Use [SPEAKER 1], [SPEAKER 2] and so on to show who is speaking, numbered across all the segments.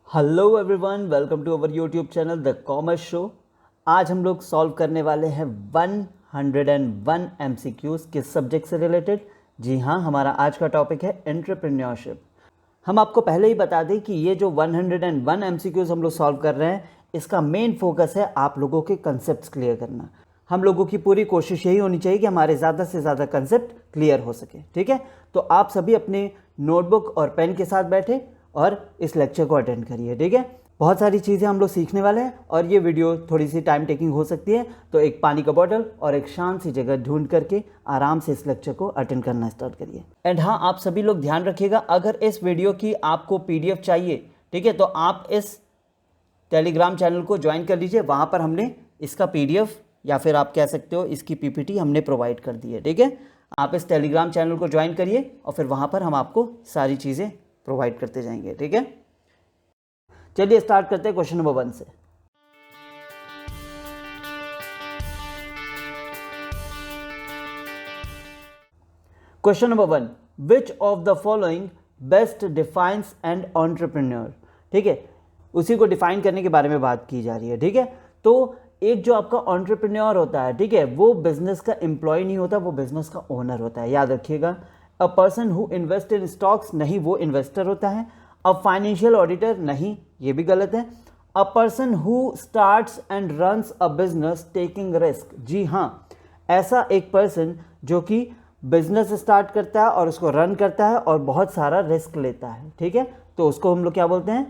[SPEAKER 1] Hello everyone, welcome to our YouTube channel the commerce show. आज हम लोग solve करने वाले हैं 101 एमसीक्यूज़ किस सब्जेक्ट से रिलेटेड। जी हाँ, हमारा आज का टॉपिक है एंटरप्रेन्योरशिप। हम आपको पहले ही बता दें कि ये जो 101 एमसीक्यूज़ हम लोग सॉल्व कर रहे हैं, इसका मेन फोकस है आप लोगों के कंसेप्ट क्लियर करना। हम लोगों की पूरी कोशिश यही होनी चाहिए कि हमारे ज़्यादा से ज़्यादा कंसेप्ट क्लियर हो सके। ठीक है, तो आप सभी अपने नोटबुक और पेन के साथ बैठे और इस लेक्चर को अटेंड करिए। ठीक है, बहुत सारी चीज़ें हम लोग सीखने वाले हैं और ये वीडियो थोड़ी सी टाइम टेकिंग हो सकती है, तो एक पानी का बॉटल और एक शांत सी जगह ढूंढ करके आराम से इस लेक्चर को अटेंड करना स्टार्ट करिए। एंड हाँ, आप सभी लोग ध्यान रखिएगा, अगर इस वीडियो की आपको पीडीएफ चाहिए, ठीक है, तो आप इस टेलीग्राम चैनल को ज्वाइन कर लीजिए। वहाँ पर हमने इसका पीडीएफ या फिर आप कह सकते हो इसकी पीपीटी हमने प्रोवाइड कर दी है। ठीक है, आप इस टेलीग्राम चैनल को ज्वाइन करिए और फिर वहाँ पर हम आपको सारी चीज़ें प्रोवाइड करते जाएंगे। ठीक है, चलिए स्टार्ट करते हैं क्वेश्चन नंबर 1 से। Question number 1, which of the following best defines an entrepreneur. ठीक है, उसी को डिफाइन करने के बारे में बात की जा रही है। ठीक है, तो एक जो आपका एंटरप्रेन्योर होता है, ठीक है, वो बिजनेस का एम्प्लॉय नहीं होता, वो बिजनेस का ओनर होता है। याद रखिएगा, अ person who invest in stocks, नहीं, वो इन्वेस्टर होता है। अ फाइनेंशियल ऑडिटर, नहीं, ये भी गलत है। A person who starts and runs a business taking risk, जी हाँ, ऐसा एक पर्सन जो कि बिजनेस स्टार्ट करता है और उसको रन करता है और बहुत सारा रिस्क लेता है। ठीक है, तो उसको हम लोग क्या बोलते हैं,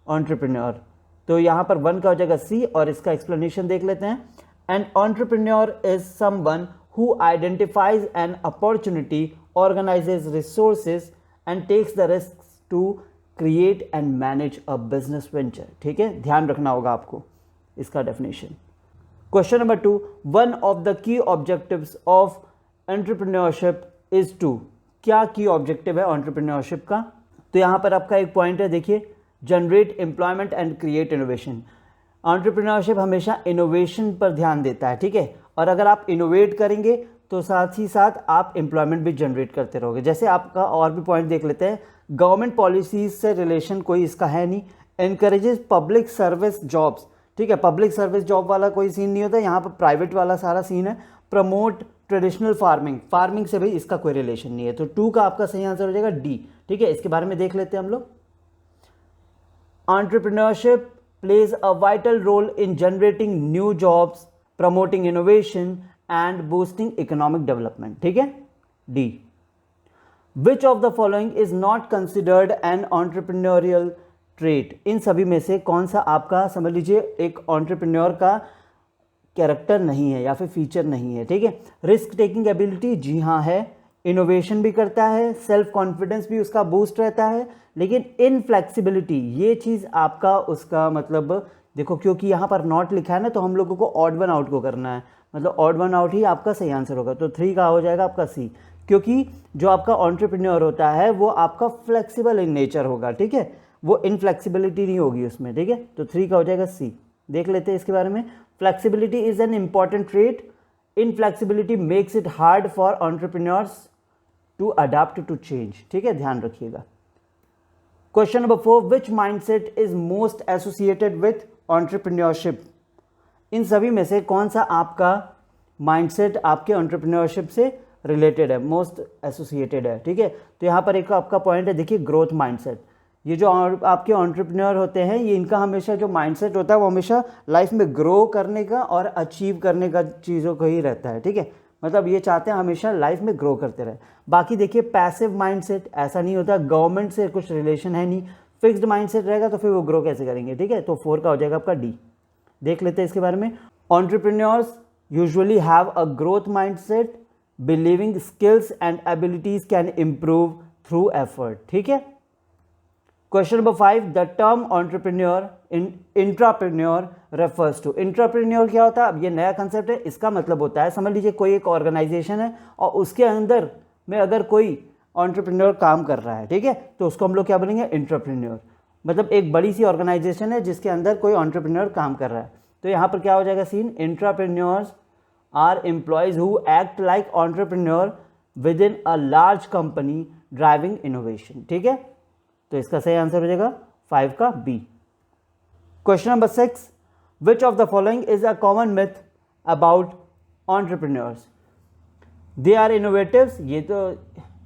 [SPEAKER 1] एंटरप्रेन्योर। तो यहाँ पर 1 का हो जाएगा सी और इसका एक्सप्लेनेशन देख लेते हैं। An entrepreneur is someone who identifies an opportunity, organises resources and takes the risk to create and manage a business venture. ठीक है, ध्यान रखना होगा आपको इसका definition. Question number 2, one of the key objectives of entrepreneurship is to. क्या key objective है entrepreneurship का? तो यहाँ पर आपका एक पॉइंट है, देखिए, generate employment and create innovation. Entrepreneurship हमेशा इनोवेशन पर ध्यान देता है। ठीक है, और अगर आप इनोवेट करेंगे तो साथ ही साथ आप एम्प्लॉयमेंट भी जनरेट करते रहोगे। जैसे आपका और भी पॉइंट देख लेते हैं, गवर्नमेंट पॉलिसीज से रिलेशन कोई इसका है नहीं। एनकरेजेस पब्लिक सर्विस जॉब्स, ठीक है, पब्लिक सर्विस जॉब वाला कोई सीन नहीं होता, यहाँ पर प्राइवेट वाला सारा सीन है। प्रमोट ट्रेडिशनल फार्मिंग, फार्मिंग से भाई इसका कोई रिलेशन नहीं है, तो 2 का आपका सही आंसर हो जाएगा डी। ठीक है, इसके बारे में देख लेते हैं हम लोग। Entrepreneurship plays a vital role in generating new jobs, promoting innovation and boosting economic development. ठीक है, D. Which of the following is not considered an entrepreneurial trait? इन सभी में से कौन सा आपका, समझ लीजिए, एक एंटरप्रेन्योर का कैरेक्टर नहीं है या फिर फीचर नहीं है। ठीक है, रिस्क टेकिंग एबिलिटी, जी हाँ है। इनोवेशन भी करता है, सेल्फ कॉन्फिडेंस भी उसका बूस्ट रहता है, लेकिन इनफ्लेक्सिबिलिटी, ये चीज़ आपका उसका मतलब देखो, क्योंकि यहाँ पर नॉट लिखा है ना, तो हम लोगों को ऑड वन आउट को करना है, मतलब ऑड वन आउट ही आपका सही आंसर होगा। तो 3 का हो जाएगा आपका सी, क्योंकि जो आपका एंटरप्रेन्योर होता है वो आपका फ्लेक्सिबल इन नेचर होगा। ठीक है, वो इनफ्लेक्सिबिलिटी नहीं होगी उसमें। ठीक है, तो 3 का हो जाएगा सी। देख लेते हैं इसके बारे में। Flexibility is an important trait. Inflexibility makes it hard for entrepreneurs to adapt to change. ठीक है, ध्यान रखिएगा। Question number 4, which mindset is most associated with entrepreneurship. इन सभी में से कौन सा आपका माइंडसेट आपके एंटरप्रेन्योरशिप से रिलेटेड है, मोस्ट एसोसिएटेड है? ठीक है, तो यहाँ पर एक आपका पॉइंट है, देखिए, ग्रोथ माइंडसेट। ये जो आपके एंटरप्रेन्योर होते हैं, ये इनका हमेशा जो माइंडसेट होता है वो हमेशा लाइफ में ग्रो करने का और अचीव करने का चीज़ों को ही रहता है। ठीक है, मतलब ये चाहते हैं हमेशा लाइफ में ग्रो करते रहे। बाकी देखिए, पैसिव माइंडसेट ऐसा नहीं होता, गवर्नमेंट से कुछ रिलेशन है नहीं, फिक्स्ड माइंडसेट रहेगा तो फिर वो ग्रो कैसे करेंगे। ठीक है, तो 4 का हो जाएगा आपका डी। देख लेते हैं इसके बारे में। Entrepreneurs usually have a growth mindset, believing skills and abilities can improve through effort. ठीक है, question number 5, the term entrepreneur intrapreneur refers to. Intrapreneur क्या होता है? अब ये नया कंसेप्ट है, इसका मतलब होता है, समझ लीजिए, कोई एक ऑर्गेनाइजेशन है और उसके अंदर में अगर कोई एंटरप्रेन्योर काम कर रहा है, ठीक है, तो उसको हम लोग क्या बोलेंगे, इंट्राप्रेन्योर। मतलब एक बड़ी सी ऑर्गेनाइजेशन है जिसके अंदर कोई एंटरप्रेन्योर काम कर रहा है, तो यहाँ पर क्या हो जाएगा scene, intrapreneurs are employees who act like entrepreneur within a large company driving innovation. ठीक है, तो इसका सही आंसर हो जाएगा 5 का B. Question number 6, which of the following is a common myth about entrepreneurs? They are innovatives, ये तो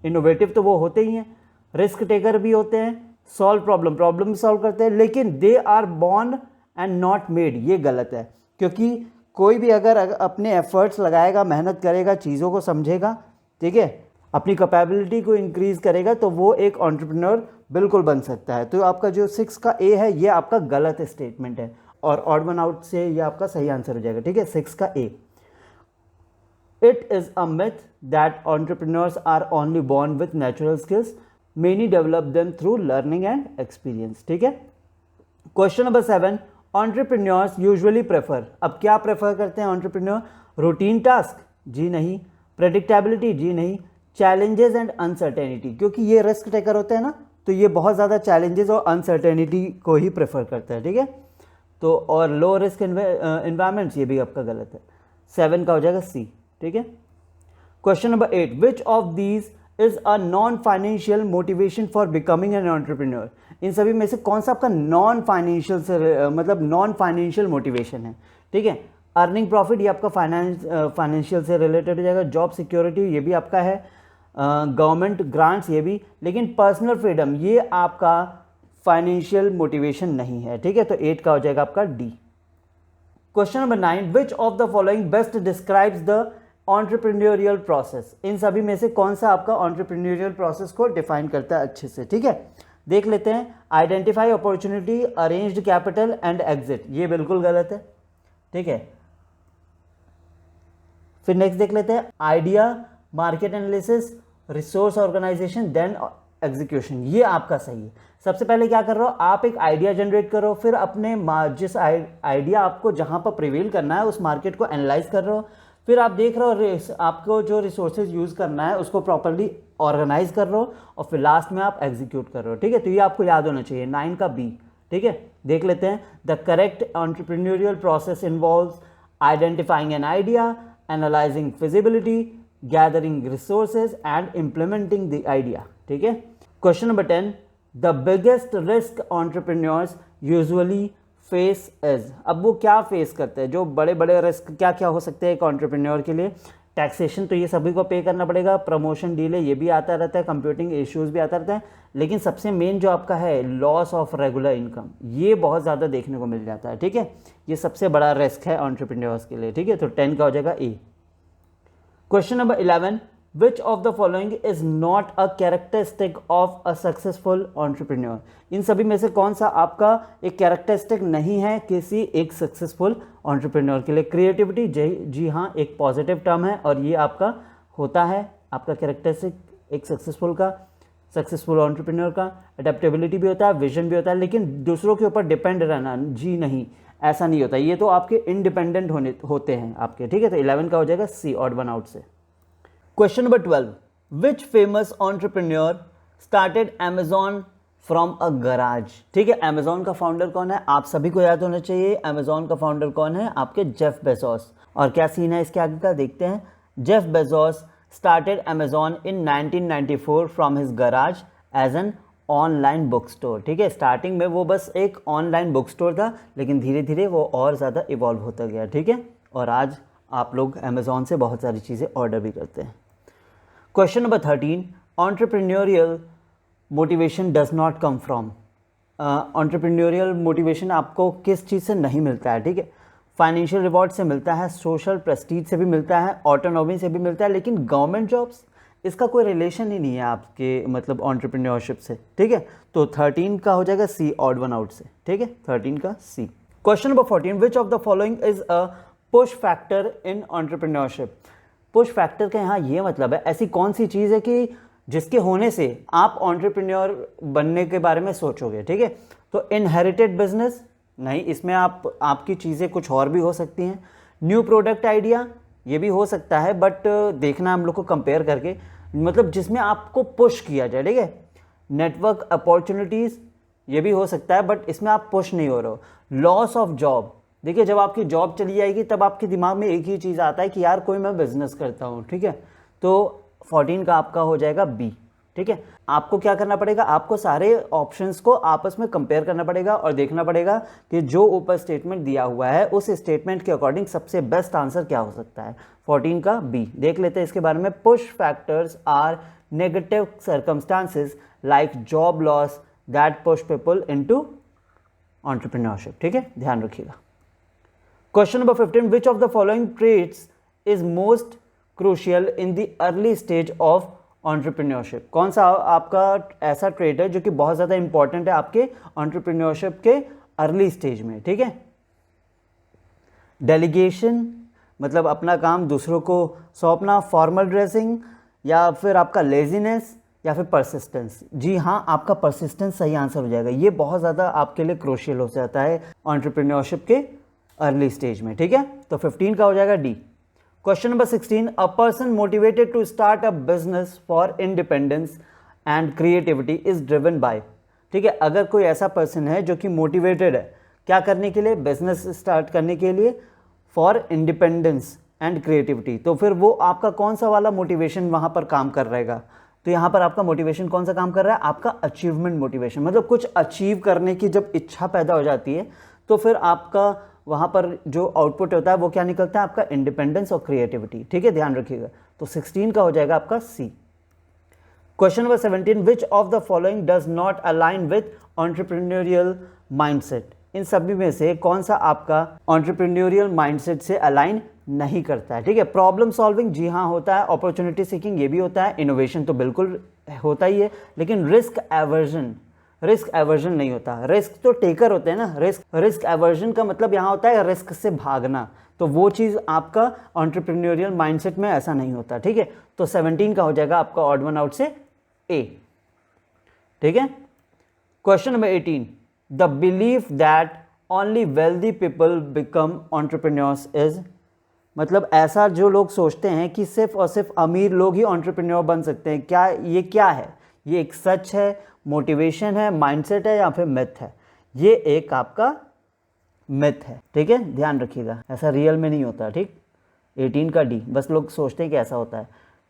[SPEAKER 1] इनोवेटिव तो वो होते ही हैं, रिस्क टेकर भी होते हैं, सॉल्व प्रॉब्लम भी सॉल्व करते हैं, लेकिन they are born and not made, ये गलत है। क्योंकि कोई भी अगर अपने एफर्ट्स लगाएगा, मेहनत करेगा, चीज़ों को समझेगा, ठीक है, अपनी कैपेबिलिटी को इंक्रीज करेगा, तो वो एक एंटरप्रेन्योर बिल्कुल बन सकता है। तो आपका जो 6 का ए है ये आपका गलत स्टेटमेंट है, और ऑड वन आउट से ये आपका सही आंसर हो जाएगा, ठीक है, 6 का ए। It is a myth that entrepreneurs are only born with natural skills. Many develop them through learning and experience. ठीक है। Question number 7, entrepreneurs usually prefer, अब क्या प्रेफर करते हैं entrepreneur? Routine task? जी नहीं। प्रेडिक्टेबिलिटी? जी नहीं। चैलेंजेस एंड अनसर्टेनिटी, क्योंकि ये रिस्क टेकर होते हैं ना, तो ये बहुत ज़्यादा चैलेंजेस और अनसर्टेनिटी को ही प्रेफर करते हैं, ठीक है। तो और लो रिस्क इन्वायरमेंट्स, ये भी आपका गलत है। 7 का हो जाएगा सी, ठीक है। Question number 8, which of these is a non financial motivation for becoming an entrepreneur? इन सभी में से कौन सा आपका नॉन फाइनेंशियल से मतलब नॉन फाइनेंशियल मोटिवेशन है, ठीक है। अर्निंग प्रॉफिट, ये आपका फाइनेंशियल से रिलेटेड हो जाएगा। जॉब सिक्योरिटी, ये भी आपका है। गवर्नमेंट ग्रांट्स, ये भी। लेकिन पर्सनल फ्रीडम, ये आपका फाइनेंशियल मोटिवेशन नहीं है, ठीक है। तो 8 का हो जाएगा आपका D. Question number 9, which of the following best describes the entrepreneurial process? इन सभी में से कौन सा आपका एंटरप्रेन्योरियल प्रोसेस को डिफाइन करता है अच्छे से, ठीक है। देख लेते हैं। Identify opportunity, arranged capital and exit, ये बिल्कुल गलत है, ठीक है। फिर नेक्स्ट देख लेते हैं। Idea, market analysis, resource organisation, then execution, ये आपका सही है। सबसे पहले क्या कर रहे हो आप, एक आइडिया जनरेट करो, फिर अपने जिस आइडिया आपको जहां पर प्रिवेल करना है उस मार्केट को एनालाइज कर रहे हो, फिर आप देख रहे हो आपको जो रिसोर्सेज यूज़ करना है उसको प्रॉपर्ली ऑर्गेनाइज कर रहे हो, और फिर लास्ट में आप एग्जीक्यूट कर रहे हो, ठीक है। तो ये आपको याद होना चाहिए। 9 का बी, ठीक है। देख लेते हैं। The correct entrepreneurial process involves identifying an idea, analysing feasibility, gathering resources and implementing the idea, ठीक है। Question number 10, the biggest risk entrepreneurs usually face is? अब वो क्या फेस करते हैं? जो बड़े बड़े रिस्क क्या क्या हो सकते हैं एक एंटरप्रेन्योर के लिए? टैक्सेशन, तो ये सभी को पे करना पड़ेगा। प्रमोशन डिले, ये भी आता रहता है। कंप्यूटिंग इश्यूज भी आता रहता है। लेकिन सबसे मेन जो आपका है लॉस ऑफ रेगुलर इनकम, ये बहुत ज़्यादा देखने को मिल जाता है, ठीक है। ये सबसे बड़ा रिस्क है एंटरप्रेन्योर्स के लिए, ठीक है। तो 10 का हो जाएगा A. Question number 11, which of the following is not a characteristic of a successful entrepreneur? इन सभी में से कौन सा आपका एक कैरेक्टरिस्टिक नहीं है किसी एक सक्सेसफुल एंटरप्रेन्योर के लिए? क्रिएटिविटी, जी हाँ, एक पॉजिटिव टर्म है, और ये आपका होता है आपका कैरेक्टरिस्टिक एक सक्सेसफुल एंटरप्रेन्योर का। अडेप्टेबिलिटी भी होता है, विजन भी होता है, लेकिन दूसरों के ऊपर डिपेंड रहना, जी नहीं, ऐसा नहीं होता। ये तो आपके इंडिपेंडेंट होते हैं आपके, ठीक है। तो 11 का हो जाएगा सी, ऑड वन आउट से। Question number 12, which famous entrepreneur started Amazon from a garage? ठीक है, अमेजॉन का फाउंडर कौन है? आप सभी को याद होना चाहिए। अमेजॉन का फाउंडर कौन है? आपके जेफ बेजोस। और क्या सीन है इसके आगे का, देखते हैं। Jeff Bezos started Amazon in 1994 from his garage as an online book store. ठीक है, स्टार्टिंग में वो बस एक ऑनलाइन बुक स्टोर था, लेकिन धीरे धीरे वो और ज़्यादा इवॉल्व होता गया। ठीक है, और आज आप लोग अमेजॉन से बहुत सारी चीज़ें ऑर्डर भी करते हैं। Question number 13, entrepreneurial motivation does not come from. Entrepreneurial motivation आपको किस चीज़ से नहीं मिलता है? ठीक है, फाइनेंशियल रिवॉर्ड से मिलता है, सोशल प्रेस्टीज से भी मिलता है, ऑटोनॉमी से भी मिलता है, लेकिन गवर्नमेंट जॉब्स इसका कोई रिलेशन ही नहीं है आपके मतलब एंटरप्रेन्योरशिप से। ठीक है, तो 13 का हो जाएगा सी, ऑड वन आउट से। ठीक है, 13 का C. Question number 14, which of the following is a push factor in entrepreneurship? Push factor का यहाँ ये मतलब है, ऐसी कौन सी चीज़ है कि जिसके होने से आप एंटरप्रेन्योर बनने के बारे में सोचोगे। ठीक है, तो इनहेरिटेड बिजनेस नहीं, इसमें आपकी चीज़ें कुछ और भी हो सकती हैं। न्यू प्रोडक्ट आइडिया ये भी हो सकता है, बट देखना हम लोग को कंपेयर करके, मतलब जिसमें आपको पुश किया जाए। ठीक है, नेटवर्क अपॉर्चुनिटीज़ ये भी हो सकता है, बट इसमें आप पुश नहीं हो रहे हो। लॉस ऑफ जॉब, देखिए जब आपकी जॉब चली जाएगी तब आपके दिमाग में एक ही चीज़ आता है कि यार कोई मैं बिजनेस करता हूँ। ठीक है, तो 14 का आपका हो जाएगा बी। ठीक है। आपको क्या करना पड़ेगा, आपको सारे ऑप्शंस को आपस में कंपेयर करना पड़ेगा और देखना पड़ेगा कि जो ऊपर स्टेटमेंट दिया हुआ है उस स्टेटमेंट के अकॉर्डिंग सबसे बेस्ट आंसर क्या हो सकता है। 14 का बी देख लेते हैं इसके बारे में। Push factors are negative circumstances like job loss that push people into entrepreneurship. ठीक है, ध्यान रखिएगा। Question number 15, which of the following traits is most crucial in the early stage of entrepreneurship. कौन सा आपका ऐसा ट्रेड है जो कि बहुत ज़्यादा इंपॉर्टेंट है आपके एंटरप्रेन्योरशिप के अर्ली स्टेज में। ठीक है, डेलीगेशन मतलब अपना काम दूसरों को सौंपना, फॉर्मल ड्रेसिंग, या फिर आपका लेजीनेस, या फिर परसिस्टेंस। जी हाँ, आपका परसिस्टेंस सही आंसर हो जाएगा। ये बहुत ज़्यादा आपके लिए क्रूशियल हो जाता है एंटरप्रेन्योरशिप के अर्ली स्टेज में। ठीक है, तो 15 का हो जाएगा D. Question number 16, a person motivated to start a business for independence and creativity is driven by. ठीक है, अगर कोई ऐसा पर्सन है जो कि मोटिवेटेड है क्या करने के लिए, बिजनेस स्टार्ट करने के लिए, फॉर इंडिपेंडेंस एंड क्रिएटिविटी, तो फिर वो आपका कौन सा वाला मोटिवेशन वहां पर काम कर रहेगा। तो यहाँ पर आपका मोटिवेशन कौन सा काम कर रहा है, आपका अचीवमेंट मोटिवेशन, मतलब कुछ अचीव करने की जब इच्छा पैदा हो जाती है तो फिर आपका वहाँ पर जो आउटपुट होता है वो क्या निकलता है, आपका इंडिपेंडेंस और क्रिएटिविटी। ठीक है, ध्यान रखिएगा। तो 16 का हो जाएगा आपका C. Question number 17, which of the following does not align with entrepreneurial mindset. इन सभी में से कौन सा आपका एंटरप्रेन्योरियल माइंडसेट से अलाइन नहीं करता है। ठीक है, प्रॉब्लम सॉल्विंग जी हाँ होता है, अपॉर्चुनिटी सीकिंग ये भी होता है, इनोवेशन तो बिल्कुल होता ही है, लेकिन रिस्क एवर्जन नहीं होता। रिस्क तो टेकर होते हैं ना, रिस्क एवर्जन का मतलब यहाँ होता है रिस्क से भागना, तो वो चीज़ आपका एंटरप्रेन्योरियल माइंडसेट में ऐसा नहीं होता। ठीक है, तो 17 का हो जाएगा आपका ऑड वन आउट से ए। ठीक है, question number 18, the belief that only wealthy people become entrepreneurs is, मतलब ऐसा जो लोग सोचते हैं कि सिर्फ और सिर्फ अमीर लोग ही एंटरप्रेन्योर बन सकते हैं, क्या है, ये एक सच है, मोटिवेशन है, माइंडसेट है, या फिर मिथ है। ये एक आपका मिथ है। ठीक है, ध्यान रखिएगा, ऐसा रियल में नहीं होता। ठीक, 18 का डी, बस लोग सोचते हैं कि ऐसा होता है।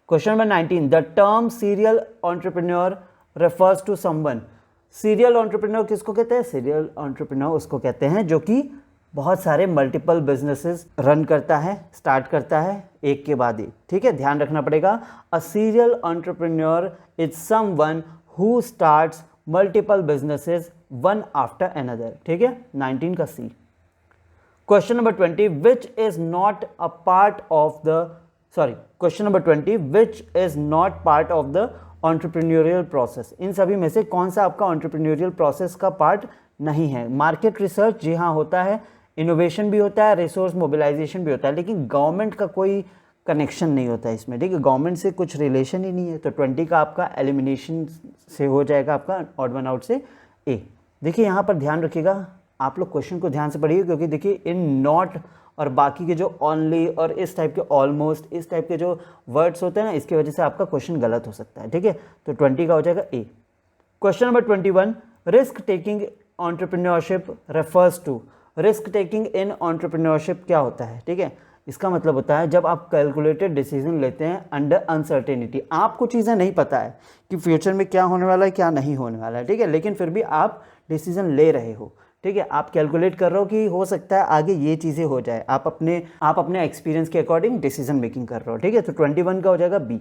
[SPEAKER 1] Question number 19, the term serial entrepreneur refers to someone. Serial entrepreneur किसको कहते हैं, सीरियल एंटरप्रेन्योर उसको कहते हैं जो कि बहुत सारे मल्टीपल बिजनेसेस रन करता है, स्टार्ट करता है एक के बाद एक। ठीक है, ध्यान रखना पड़ेगा। A serial entrepreneur is someone who starts multiple businesses one after another. ठीक है, 19 का C. Question number 20, which is not a part of the question number 20, which is not part of the entrepreneurial process. इन सभी में से कौन सा आपका एंटरप्रेन्योरियल प्रोसेस का पार्ट नहीं है। मार्केट रिसर्च जी हाँ होता है, इनोवेशन भी होता है, रिसोर्स मोबिलाइजेशन भी होता है, लेकिन गवर्नमेंट का कोई कनेक्शन नहीं होता है इसमें। ठीक है, गवर्नमेंट से कुछ रिलेशन ही नहीं है। तो 20 का आपका एलिमिनेशन से हो जाएगा आपका ऑड वन आउट से ए। देखिए यहाँ पर ध्यान रखिएगा, आप लोग क्वेश्चन को ध्यान से पढ़िए, क्योंकि देखिए इन नॉट और बाकी के जो ओनली और इस टाइप के ऑलमोस्ट, इस टाइप के जो वर्ड्स होते हैं ना, इसकी वजह से आपका क्वेश्चन गलत हो सकता है। ठीक है, तो 20 का हो जाएगा A. Question number 21, risk taking entrepreneurship refers to. Risk taking in entrepreneurship क्या होता है। ठीक है, इसका मतलब होता है जब आप कैलकुलेटेड डिसीजन लेते हैं अंडर अनसर्टेनिटी। आपको चीज़ें नहीं पता है कि फ्यूचर में क्या होने वाला है, क्या नहीं होने वाला है। ठीक है, लेकिन फिर भी आप डिसीजन ले रहे हो। ठीक है, आप कैलकुलेट कर रहे हो कि हो सकता है आगे ये चीज़ें हो जाए, आप अपने एक्सपीरियंस के अकॉर्डिंग डिसीजन मेकिंग कर रहे हो। ठीक है, तो 21 का हो जाएगा B.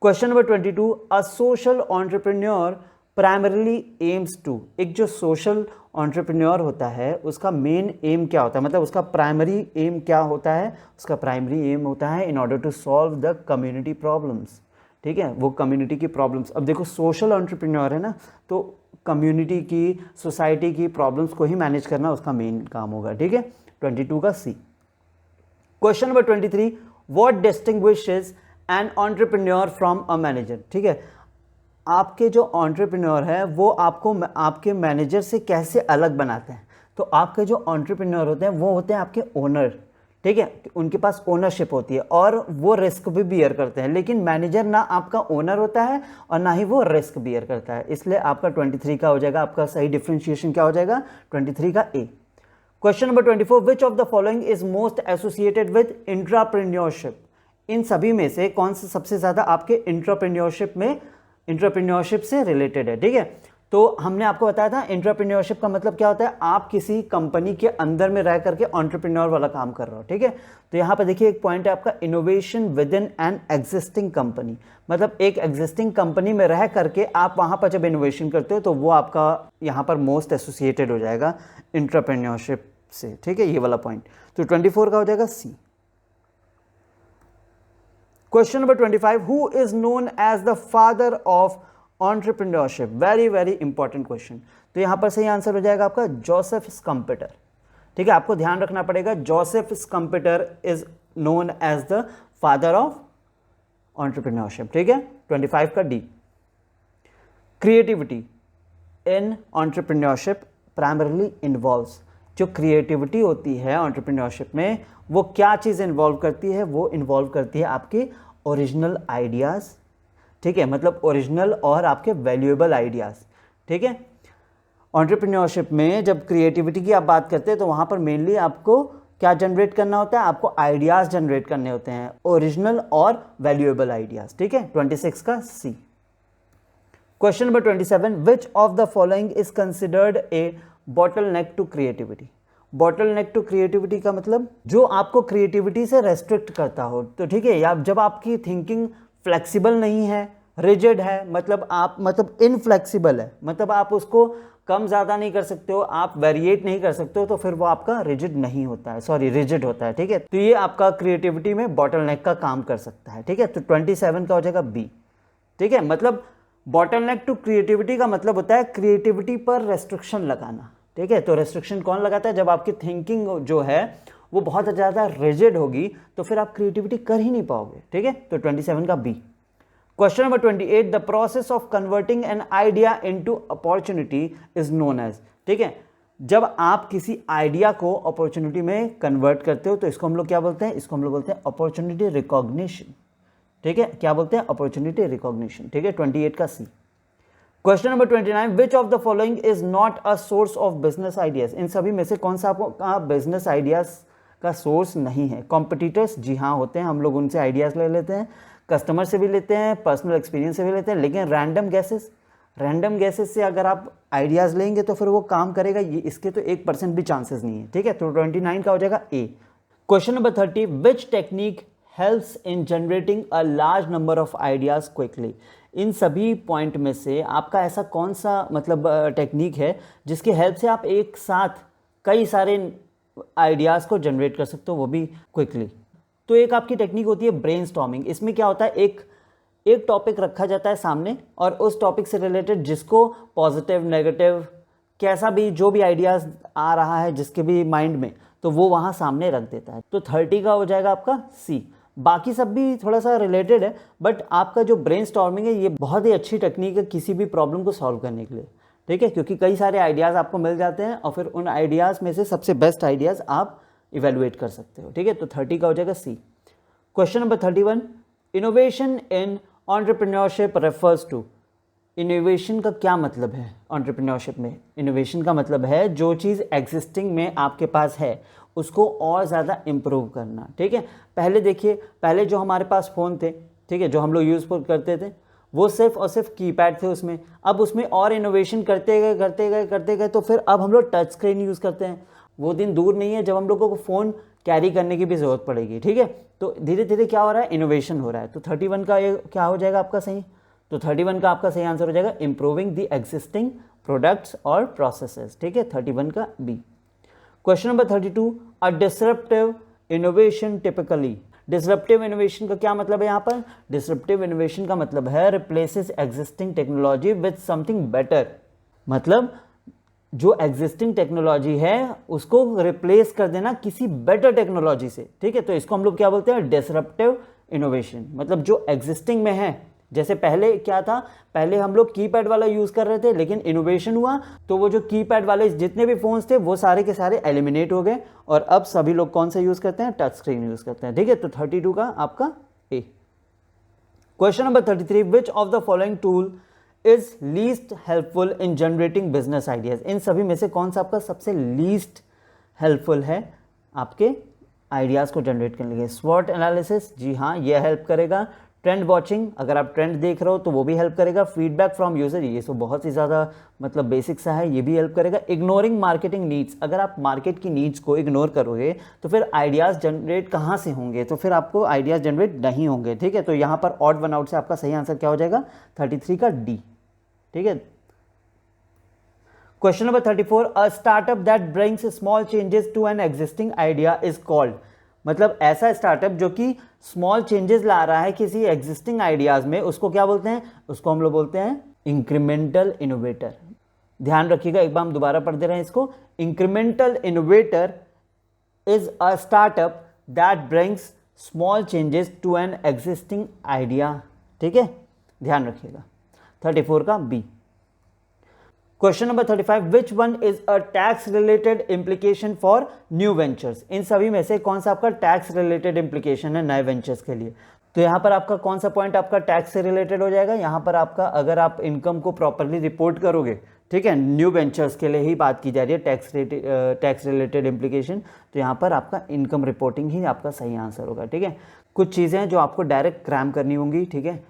[SPEAKER 1] Question number 22, a social entrepreneur primarily aims to. एक जो सोशल एंटरप्रेन्योर होता है उसका मेन एम क्या होता है, मतलब उसका प्राइमरी एम क्या होता है। उसका प्राइमरी एम होता है in order to solve the community problems. ठीक है, वो कम्युनिटी की प्रॉब्लम्स, अब देखो सोशल एंटरप्रेन्योर है ना, तो कम्युनिटी की, सोसाइटी की प्रॉब्लम्स को ही मैनेज करना उसका मेन काम होगा। ठीक है, 22 का C. Question number 23, what distinguishes an entrepreneur from a manager. ठीक है, आपके जो एंटरप्रेन्योर है वो आपको आपके मैनेजर से कैसे अलग बनाते हैं। तो आपके जो एंटरप्रेन्योर होते हैं वो होते हैं आपके ओनर। ठीक है, उनके पास ओनरशिप होती है और वो रिस्क भी बियर करते हैं, लेकिन मैनेजर ना आपका ओनर होता है और ना ही वो रिस्क बियर करता है। इसलिए आपका 23 का हो जाएगा, आपका सही डिफरेंशिएशन क्या हो जाएगा, 23 का A. Question number 24, which of the following is most associated with intrapreneurship. इन सभी में से कौन सा सबसे ज़्यादा आपके इंट्राप्रेन्योरशिप में एंटरप्रेन्योरशिप से रिलेटेड है, ठीक है। तो हमने आपको बताया था एंटरप्रेन्योरशिप का मतलब क्या होता है, आप किसी कंपनी के अंदर में रह करके एंटरप्रेन्योर वाला काम कर रहे हो, ठीक है। तो यहाँ पर देखिए एक पॉइंट है आपका innovation with in an existing company, मतलब एक एग्जिस्टिंग कंपनी में रह करके आप वहाँ पर जब इनोवेशन करते हो तो वो आपका यहाँ पर मोस्ट एसोसिएटेड हो जाएगा एंटरप्रेन्योरशिप से, ठीक है, ये वाला पॉइंट। तो 24 का हो जाएगा C. Question number 25, who is known as the father of entrepreneurship, very very important question. तो यहां पर सही आंसर हो जाएगा आपका जोसेफ स्कम्पेटर, ठीक है। आपको ध्यान रखना पड़ेगा, Joseph Schumpeter is known as the father of entrepreneurship, ठीक है। 25 का D. Creativity in entrepreneurship primarily involves, जो क्रिएटिविटी होती है एंटरप्रेन्योरशिप में वो क्या चीज़ इन्वॉल्व करती है, वो इन्वॉल्व करती है आपके ओरिजिनल आइडियाज़, ठीक है, मतलब ओरिजिनल और आपके वैल्यूएबल आइडियाज़, ठीक है। एंटरप्रेन्योरशिप में जब क्रिएटिविटी की आप बात करते हैं तो वहाँ पर मेनली आपको क्या जनरेट करना होता है, आपको आइडियाज़ जनरेट करने होते हैं, ओरिजिनल और वैल्यूएबल आइडियाज़, ठीक है। 26 का C. Question number 27, which of the following is considered a bottleneck to creativity. Bottleneck to creativity का मतलब जो आपको क्रिएटिविटी से रेस्ट्रिक्ट करता हो, तो ठीक है, या जब आपकी थिंकिंग फ्लेक्सिबल नहीं है, रिजिड है, मतलब इनफ्लेक्सिबल है, मतलब आप उसको कम ज़्यादा नहीं कर सकते हो, आप वेरिएट नहीं कर सकते हो, तो फिर वो आपका रिजिड नहीं होता है, सॉरी रिजिड होता है, ठीक है। तो ये आपका क्रिएटिविटी में बॉटलनेक का काम कर सकता है, ठीक है। तो 27 का हो जाएगा बी, ठीक है। मतलब बॉटलनेक टू क्रिएटिविटी का मतलब होता है क्रिएटिविटी पर रेस्ट्रिक्शन लगाना, ठीक है। तो रेस्ट्रिक्शन कौन लगाता है, जब आपकी थिंकिंग जो है वो बहुत ज़्यादा रिजिड होगी तो फिर आप क्रिएटिविटी कर ही नहीं पाओगे, ठीक है। तो 27 का B. Question number 28, the process of converting an idea into opportunity is known as, ठीक है। जब आप किसी आइडिया को अपॉर्चुनिटी में कन्वर्ट करते हो तो इसको हम लोग क्या बोलते हैं, इसको हम लोग बोलते हैं अपॉर्चुनिटी रिकॉग्निशन, ठीक है। क्या बोलते हैं, अपॉर्चुनिटी रिकॉग्निशन, ठीक है। 28 का C. Question number 29, which of the following is not a source of business ideas. इन सभी में से कौन सा आपको बिजनेस आइडियाज का सोर्स नहीं है। कॉम्पिटिटर्स, जी हाँ होते हैं, हम लोग उनसे आइडियाज ले लेते हैं, कस्टमर से भी लेते हैं, पर्सनल एक्सपीरियंस से भी लेते हैं, लेकिन रैंडम गैसेस से अगर आप आइडियाज लेंगे तो फिर वो काम करेगा, ये इसके तो 1% भी चांसेस नहीं है, ठीक है। तो 29 का हो जाएगा A. Question number 30, which technique helps in generating a large number of ideas quickly. इन सभी पॉइंट में से आपका ऐसा कौन सा मतलब टेक्निक है जिसकी हेल्प से आप एक साथ कई सारे आइडियाज़ को जनरेट कर सकते हो, वो भी क्विकली। तो एक आपकी टेक्निक होती है ब्रेनस्टॉर्मिंग। इसमें क्या होता है, एक टॉपिक रखा जाता है सामने और उस टॉपिक से रिलेटेड जिसको पॉजिटिव नेगेटिव कैसा भी जो भी आइडियाज़ आ रहा है जिसके भी माइंड में, तो वो वहाँ सामने रख देता है। तो 30 का हो जाएगा आपका सी। बाकी सब भी थोड़ा सा रिलेटेड है, बट आपका जो ब्रेनस्टॉर्मिंग है ये बहुत ही अच्छी टेक्निक है किसी भी प्रॉब्लम को सॉल्व करने के लिए, ठीक है, क्योंकि कई सारे आइडियाज़ आपको मिल जाते हैं और फिर उन आइडियाज़ में से सबसे बेस्ट आइडियाज़ आप इवेलुएट कर सकते हो, ठीक है। तो 30 का हो जाएगा C. Question number 31, innovation in entrepreneurship refers to. Innovation का क्या मतलब है एंटरप्रेन्योरशिप में। इनोवेशन का मतलब है जो चीज़ एग्जिस्टिंग में आपके पास है उसको और ज़्यादा इम्प्रूव करना, ठीक है। पहले देखिए, पहले जो हमारे पास फ़ोन थे, ठीक है, जो हम लोग यूज़ करते थे वो सिर्फ और सिर्फ कीपैड थे उसमें। अब उसमें और इनोवेशन करते गए तो फिर अब हम लोग टच स्क्रीन यूज़ करते हैं। वो दिन दूर नहीं है जब हम लोगों को फ़ोन कैरी करने की भी ज़रूरत पड़ेगी, ठीक है। तो धीरे धीरे क्या हो रहा है, इनोवेशन हो रहा है। तो 31 का ये क्या हो जाएगा आपका सही। तो 31 का आपका सही आंसर हो जाएगा इम्प्रूविंग द एग्जिस्टिंग प्रोडक्ट्स और प्रोसेसेस, ठीक है। 31 का B. Question number 32, a disruptive innovation typically. Disruptive innovation का क्या मतलब है यहाँ पर। डिसरप्टिव इनोवेशन का मतलब है replaces existing technology with something better. मतलब जो एग्जिस्टिंग टेक्नोलॉजी है उसको रिप्लेस कर देना किसी बेटर टेक्नोलॉजी से, ठीक है। तो इसको हम लोग क्या बोलते हैं, डिसरप्टिव इनोवेशन। मतलब जो एग्जिस्टिंग में है, जैसे पहले क्या था, पहले हम लोग कीपैड वाला यूज़ कर रहे थे, लेकिन इनोवेशन हुआ तो वो जो कीपैड वाले जितने भी फ़ोन्स थे वो सारे के सारे एलिमिनेट हो गए और अब सभी लोग कौन सा यूज़ करते हैं, टच स्क्रीन यूज़ करते हैं, ठीक है। तो 32 का आपका A. Question number 33, which of the following tool is least helpful in generating business ideas. इन सभी में से कौन सा आपका सबसे लीस्ट हेल्पफुल है आपके आइडियाज़ को जनरेट करने के लिए। स्वॉट एनालिसिस, जी हाँ ये हेल्प करेगा। ट्रेंड वॉचिंग, अगर आप ट्रेंड देख रहे हो तो वो भी हेल्प करेगा। फीडबैक फ्रॉम यूजर, ये तो बहुत ही ज़्यादा मतलब बेसिक सा है, ये भी हेल्प करेगा। इग्नोरिंग मार्केटिंग नीड्स, अगर आप मार्केट की नीड्स को इग्नोर करोगे तो फिर आइडियाज़ जनरेट कहाँ से होंगे, तो फिर आपको आइडियाज़ जनरेट नहीं होंगे, ठीक है। तो यहाँ पर ऑड वन आउट से आपका सही आंसर क्या हो जाएगा, 33 का डी, ठीक है। Question number 34, a startup that brings small changes to an existing idea is called, मतलब ऐसा स्टार्टअप जो कि स्मॉल चेंजेस ला रहा है किसी एग्जिस्टिंग आइडियाज में, उसको क्या बोलते हैं, उसको हम लोग बोलते हैं इंक्रीमेंटल इनोवेटर। ध्यान रखिएगा, एक बार हम दोबारा पढ़ दे रहे हैं इसको। Incremental innovator is a startup that brings small changes to an existing idea, ठीक है, ध्यान रखिएगा। 34 का B. Question number 35, which one is a tax related implication for new ventures, इन सभी में से कौन सा आपका टैक्स रिलेटेड इम्प्लीकेशन है नए वेंचर्स के लिए। तो यहाँ पर आपका कौन सा पॉइंट आपका टैक्स से रिलेटेड हो जाएगा, यहाँ पर आपका अगर आप इनकम को प्रॉपरली रिपोर्ट करोगे, ठीक है, न्यू वेंचर्स के लिए ही बात की जा रही है टैक्स रिलेटेड इम्प्लीकेशन, तो यहाँ पर आपका इनकम रिपोर्टिंग ही आपका सही आंसर होगा, ठीक है। कुछ चीज़ें हैं जो आपको डायरेक्ट क्रैम करनी होंगी, ठीक है,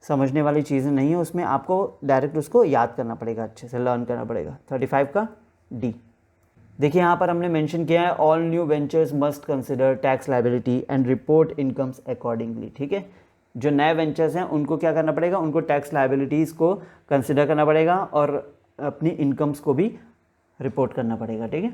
[SPEAKER 1] समझने वाली चीज़ें नहीं है उसमें, आपको डायरेक्ट उसको याद करना पड़ेगा, अच्छे से लर्न करना पड़ेगा। 35 का डी। देखिए यहाँ पर हमने मेंशन किया है, all new ventures must consider tax liability and report incomes accordingly, ठीक है। जो नए वेंचर्स हैं उनको क्या करना पड़ेगा, उनको टैक्स लायबिलिटीज़ को कंसिडर करना पड़ेगा और अपनी इनकम्स को भी रिपोर्ट करना पड़ेगा, ठीक है।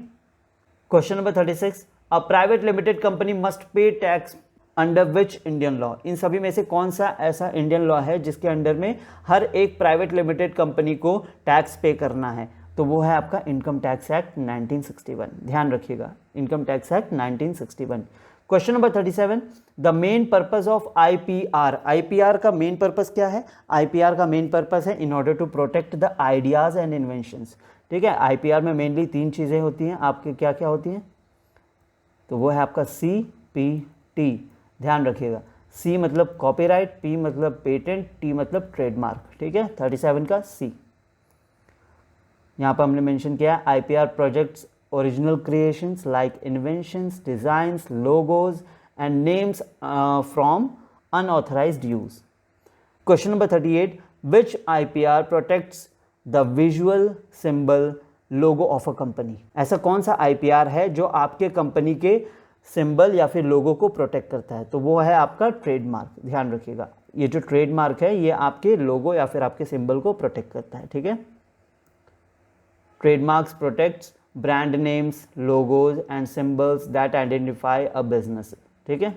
[SPEAKER 1] Question number 36, a private limited company must pay tax under which Indian law, इन सभी में से कौन सा ऐसा इंडियन लॉ है जिसके अंडर में हर एक प्राइवेट लिमिटेड कंपनी को टैक्स पे करना है, तो वो है आपका इनकम टैक्स एक्ट 1961, ध्यान रखिएगा, income tax act 1961। Question number 37, the main purpose of IPR, IPR का मेन पर्पस क्या है, आईपीआर का मेन पर्पस है in order to protect the ideas and inventions, ठीक है। आईपीआर में मेनली 3 चीज़ें होती हैं आपके, क्या क्या होती हैं, तो वो है आपका CPT, ध्यान रखिएगा, C मतलब कॉपीराइट, P मतलब पेटेंट, T मतलब ट्रेडमार्क, ठीक है। 37 का C। यहाँ पर हमने मेंशन किया है, IPR projects original creations like inventions, designs, logos and names from unauthorised use. Question number 38, which IPR protects the visual symbol logo of a company, ऐसा कौन सा आईपीआर है जो आपके कंपनी के सिंबल या फिर लोगो को प्रोटेक्ट करता है, तो वो है आपका ट्रेडमार्क, ध्यान रखिएगा, ये जो ट्रेडमार्क है ये आपके लोगो या फिर आपके सिंबल को प्रोटेक्ट करता है, ठीक है। Trademarks protects brand names, logos and symbols that identify a business, ठीक है।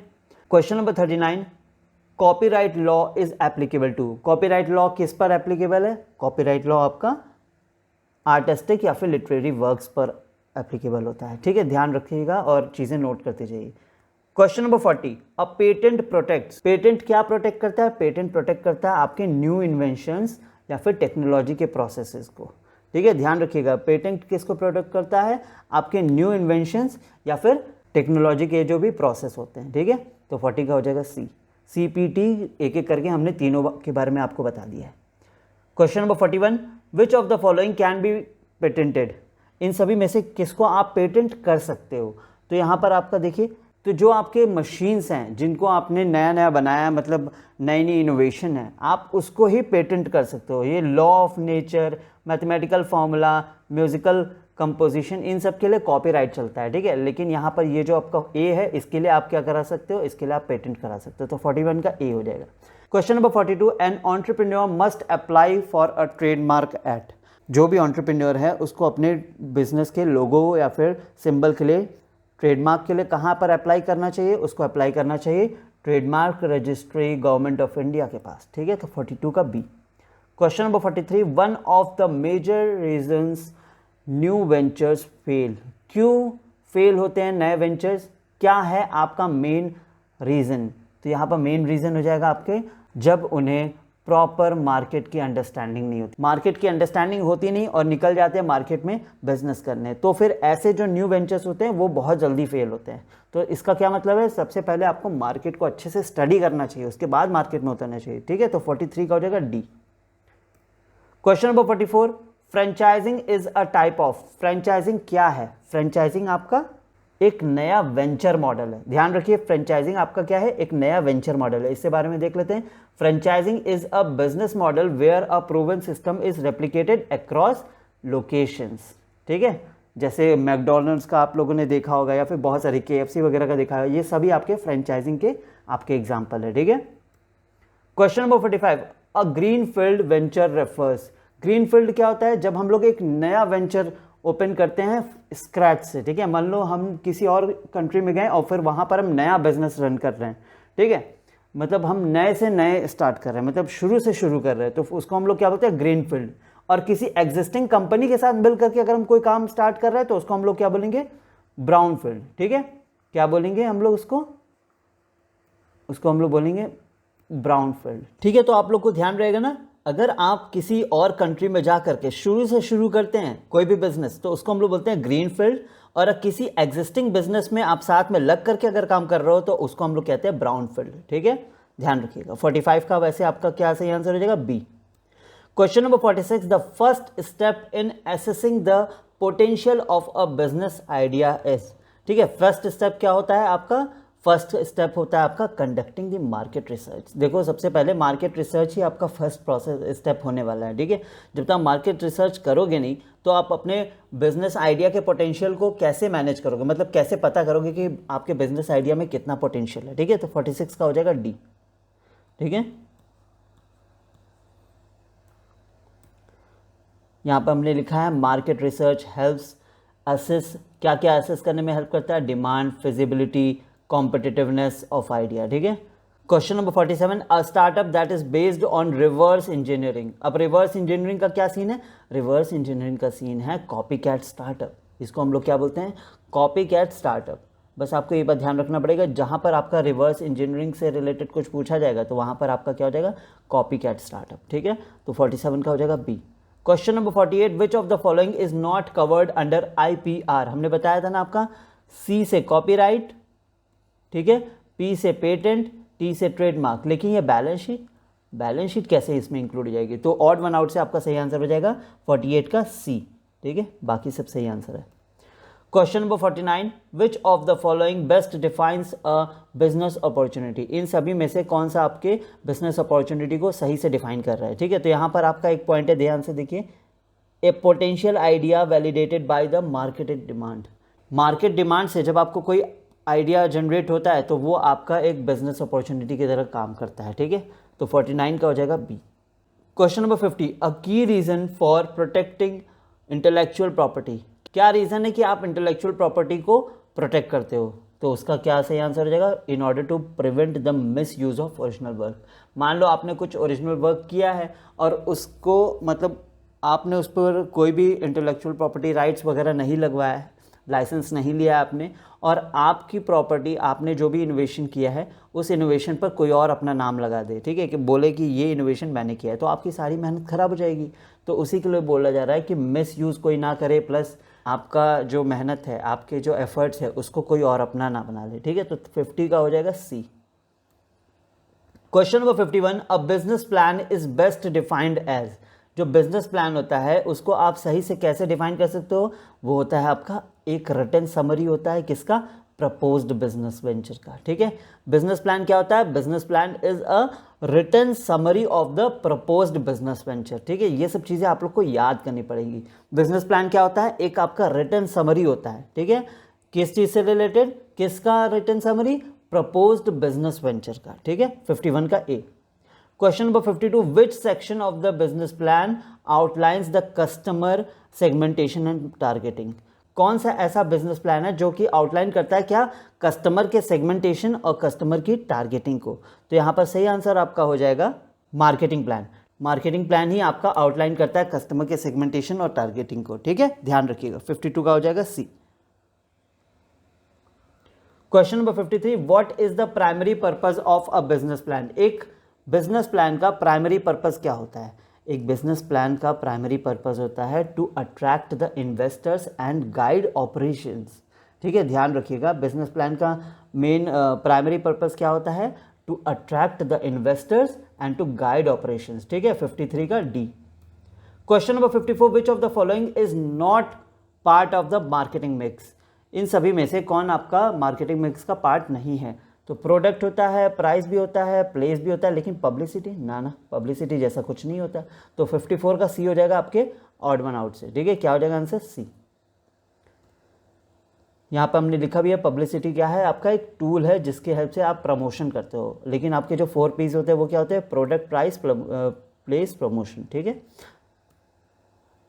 [SPEAKER 1] Question number 39, copyright law is applicable to, copyright law किस पर एप्लीकेबल है, कॉपीराइट लॉ आपका आर्टिस्टिक या फिर लिटरेरी वर्क्स पर एप्लीकेबल होता है, ठीक है, ध्यान रखिएगा और चीज़ें नोट करते जाइए। Question number 40, a patent protects, patent क्या प्रोटेक्ट करता है, पेटेंट प्रोटेक्ट करता है आपके न्यू इन्वेंशंस या फिर टेक्नोलॉजी के प्रोसेसेस को, ठीक है, ध्यान रखिएगा, पेटेंट किसको प्रोटेक्ट करता है, आपके न्यू इन्वेंशंस या फिर टेक्नोलॉजी के जो भी प्रोसेस होते हैं, ठीक है। तो 40 का हो जाएगा C। CPT एक एक करके हमने तीनों के बारे में आपको बता दिया है। Question number 41, which of the following can be patented, इन सभी में से किसको आप पेटेंट कर सकते हो, तो यहाँ पर आपका देखिए, तो जो आपके मशीन्स हैं जिनको आपने नया नया बनाया, मतलब नई नई इनोवेशन है, आप उसको ही पेटेंट कर सकते हो। ये law of nature, mathematical formula, musical composition, इन सब के लिए कॉपीराइट चलता है, ठीक है। लेकिन यहाँ पर ये जो आपका ए है, इसके लिए आप क्या करा सकते हो, इसके लिए आप पेटेंट करा सकते हो, तो 41 का ए हो जाएगा। Question number 42, an entrepreneur must apply for a trademark act, जो भी एंटरप्रेन्योर है उसको अपने बिजनेस के लोगो या फिर सिंबल के लिए, ट्रेडमार्क के लिए कहाँ पर अप्लाई करना चाहिए, उसको अप्लाई करना चाहिए trademark registry government of India के पास, ठीक है। तो 42 का B. Question number 43, one of the major reasons new ventures fail, क्यों फेल होते हैं नए वेंचर्स, क्या है आपका मेन रीज़न, तो यहाँ पर मेन रीज़न हो जाएगा आपके, जब उन्हें प्रॉपर मार्केट की अंडरस्टैंडिंग नहीं होती, मार्केट की अंडरस्टैंडिंग होती नहीं और निकल जाते हैं मार्केट में बिजनेस करने, तो फिर ऐसे जो न्यू वेंचर्स होते हैं वो बहुत जल्दी फेल होते हैं। तो इसका क्या मतलब है, सबसे पहले आपको मार्केट को अच्छे से स्टडी करना चाहिए, उसके बाद मार्केट में उतरना चाहिए, ठीक है। तो 43 का हो जाएगा D. Question number 44, franchising is a type of, franchising क्या है, फ्रेंचाइजिंग आपका एक नया वेंचर मॉडल है। ध्यान रखिए, फ्रेंचाइजिंग आपका क्या है, एक नया वेंचर मॉडल है। इसके बारे में देख लेते हैं। Franchising is a business model where a proven system is replicated across locations. ठीक है, जैसे मैकडोनल्ड्स का आप लोगों ने देखा होगा, या फिर बहुत सारे KFC वगैरह का देखा होगा, ये सभी आपके फ्रेंचाइजिंग के आपके एग्जाम्पल है। ठीक है, question number 45, a green field venture refers. Green field क्या होता है, जब हम लोग एक नया वेंचर ओपन करते हैं स्क्रैच से। ठीक है, मान लो हम किसी और कंट्री में गए और फिर वहाँ पर हम नया बिजनेस रन कर रहे हैं। ठीक है, मतलब हम नए से नए स्टार्ट कर रहे हैं, मतलब शुरू से शुरू कर रहे हैं, तो उसको हम लोग क्या बोलते हैं, ग्रीन फील्ड। और किसी एग्जिस्टिंग कंपनी के साथ मिल करके अगर हम कोई काम स्टार्ट कर रहे हैं तो उसको हम लोग क्या बोलेंगे, ब्राउन फील्ड। ठीक है, क्या बोलेंगे हम लोग उसको हम लोग बोलेंगे ब्राउन फील्ड। ठीक है, तो आप लोग को ध्यान रहेगा ना, अगर आप किसी और कंट्री में जा करके शुरू से शुरू करते हैं कोई भी बिजनेस तो उसको हम लोग बोलते हैं ग्रीन फील्ड, और किसी एग्जिस्टिंग बिजनेस में आप साथ में लग करके अगर काम कर रहे हो तो उसको हम लोग कहते हैं ब्राउन फील्ड। ठीक है, ध्यान रखिएगा। 45 का वैसे आपका क्या सही आंसर हो जाएगा, B. Question number 46, the first step in assessing the potential of a business idea is. ठीक है, फर्स्ट स्टेप क्या होता है आपका, फर्स्ट स्टेप होता है आपका कंडक्टिंग द मार्केट रिसर्च। देखो, सबसे पहले मार्केट रिसर्च ही आपका फर्स्ट प्रोसेस स्टेप होने वाला है। ठीक है, जब तक मार्केट रिसर्च करोगे नहीं तो आप अपने बिजनेस आइडिया के पोटेंशियल को कैसे मैनेज करोगे, मतलब कैसे पता करोगे कि आपके बिजनेस आइडिया में कितना पोटेंशियल है। ठीक है, तो 46 का हो जाएगा डी। ठीक है, यहाँ पर हमने लिखा है मार्केट रिसर्च हेल्प्स असेस, क्या क्या असेस करने में हेल्प करता है, demand, feasibility, competitiveness of idea. ठीक है, question number 47, a startup that is based on reverse engineering. अब रिवर्स इंजीनियरिंग का क्या सीन है, रिवर्स इंजीनियरिंग का सीन है कॉपी कैट स्टार्टअप। इसको हम लोग क्या बोलते हैं, कॉपी कैट स्टार्टअप। बस आपको ये बात ध्यान रखना पड़ेगा, जहाँ पर आपका रिवर्स इंजीनियरिंग से रिलेटेड कुछ पूछा जाएगा तो वहाँ पर आपका क्या हो जाएगा, कॉपी कैट स्टार्टअप। ठीक है, तो 47 का हो जाएगा B. Question number 48, which of the following is not covered under IPR। हमने बताया था ना आपका, सी से कॉपीराइट, ठीक है, पी से पेटेंट, टी से ट्रेडमार्क, लेकिन ये बैलेंस शीट कैसे इसमें इंक्लूड हो जाएगी, तो ऑड वन आउट से आपका सही आंसर हो जाएगा 48 का सी। ठीक है, बाकी सब सही आंसर है। Question number 49, which of the following best defines a business opportunity. इन सभी में से कौन सा आपके बिजनेस अपॉर्चुनिटी को सही से डिफाइन कर रहा है। ठीक है, तो यहाँ पर आपका एक पॉइंट है, ध्यान से देखिए, a potential idea validated by the marketed demand. Market demand से जब आपको कोई आइडिया जनरेट होता है तो वो आपका एक बिजनेस अपॉर्चुनिटी की तरह काम करता है। ठीक है, तो 49 का हो जाएगा B. Question number 50, a key reason for protecting intellectual property. क्या रीजन है कि आप इंटेलेक्चुअल प्रॉपर्टी को प्रोटेक्ट करते हो, तो उसका क्या सही आंसर हो जाएगा, in order to prevent the misuse of original work. मान लो आपने कुछ ओरिजिनल वर्क किया है और उसको मतलब आपने उस पर कोई भी इंटेलेक्चुअल प्रॉपर्टी राइट्स वगैरह नहीं लगवाया है, लाइसेंस नहीं लिया आपने, और आपकी प्रॉपर्टी आपने जो भी इनोवेशन किया है उस इनोवेशन पर कोई और अपना नाम लगा दे। ठीक है, कि बोले कि ये इनोवेशन मैंने किया है, तो आपकी सारी मेहनत खराब हो जाएगी। तो उसी के लिए बोला जा रहा है कि मिस यूज़ कोई ना करे, प्लस आपका जो मेहनत है, आपके जो एफर्ट्स है, उसको कोई और अपना ना बना ले। ठीक है, तो 50 का हो जाएगा C. Question number 51, a business plan is best defined as. जो बिजनेस प्लान होता है उसको आप सही से कैसे डिफाइन कर सकते हो, वो होता है आपका एक रिटन समरी होता है, किसका, प्रपोज्ड बिजनेस वेंचर का। ठीक है, बिजनेस प्लान क्या होता है, business plan is a written summary of the proposed business venture. ठीक है, ये सब चीज़ें आप लोग को याद करनी पड़ेगी। बिजनेस प्लान क्या होता है, एक आपका रिटन समरी होता है। ठीक है, किस चीज़ से रिलेटेड, किसका written summary, proposed business venture का। ठीक है, 51 का A. Question number 52, which section of the business plan outlines the customer segmentation and targeting. कौन सा ऐसा बिजनेस प्लान है जो कि आउटलाइन करता है क्या, कस्टमर के सेगमेंटेशन और कस्टमर की टारगेटिंग को। तो यहाँ पर सही आंसर आपका हो जाएगा मार्केटिंग प्लान। मार्केटिंग प्लान ही आपका आउटलाइन करता है कस्टमर के सेगमेंटेशन और टारगेटिंग को। ठीक है, ध्यान रखिएगा। 52 का हो जाएगा C. Question number 53, what is the primary purpose of a business plan. एक बिजनेस प्लान का प्राइमरी पर्पज क्या होता है, एक बिजनेस प्लान का प्राइमरी पर्पज होता है to attract the investors and guide operations. ठीक है, ध्यान रखिएगा, बिजनेस प्लान का मेन प्राइमरी पर्पज क्या होता है, to attract the investors and to guide operations. ठीक है, 53 का D. Question number 54, which of the following is not part of the marketing mix. इन सभी में से कौन आपका मार्केटिंग मिक्स का पार्ट नहीं है? तो प्रोडक्ट होता है, प्राइस भी होता है, प्लेस भी होता है, लेकिन पब्लिसिटी ना पब्लिसिटी जैसा कुछ नहीं होता। तो 54 का सी हो जाएगा आपके ऑड वन आउट से। ठीक है, क्या हो जाएगा आंसर? सी। यहाँ पर हमने लिखा भी है पब्लिसिटी क्या है? आपका एक टूल है जिसके हेल्प से आप प्रमोशन करते हो, लेकिन आपके जो 4 पीस होते हैं वो क्या होते हैं? Product, price, place, promotion. ठीक है,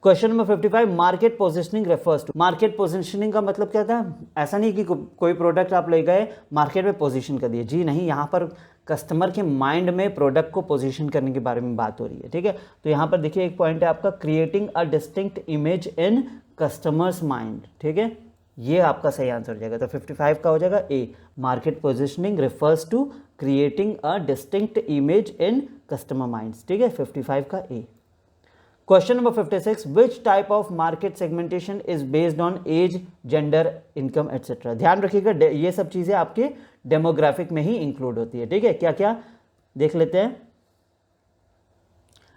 [SPEAKER 1] question number 55, market positioning refers to. Market positioning का मतलब क्या था? ऐसा नहीं कि कोई प्रोडक्ट आप ले गए मार्केट में पोजीशन कर दिए, जी नहीं, यहाँ पर कस्टमर के माइंड में प्रोडक्ट को पोजीशन करने के बारे में बात हो रही है। ठीक है, तो यहाँ पर देखिए एक पॉइंट है आपका, creating a distinct image in customers mind. ठीक है, ये आपका सही आंसर हो जाएगा। तो 55 का हो जाएगा A, market positioning refers to creating a distinct image in customer minds. ठीक है, 55 का A. Question number 56, which type of market segmentation is based on age, gender, income etcetera. ध्यान रखिएगा ये सब चीजें आपके डेमोग्राफिक में ही इंक्लूड होती है। ठीक है, क्या क्या देख लेते हैं।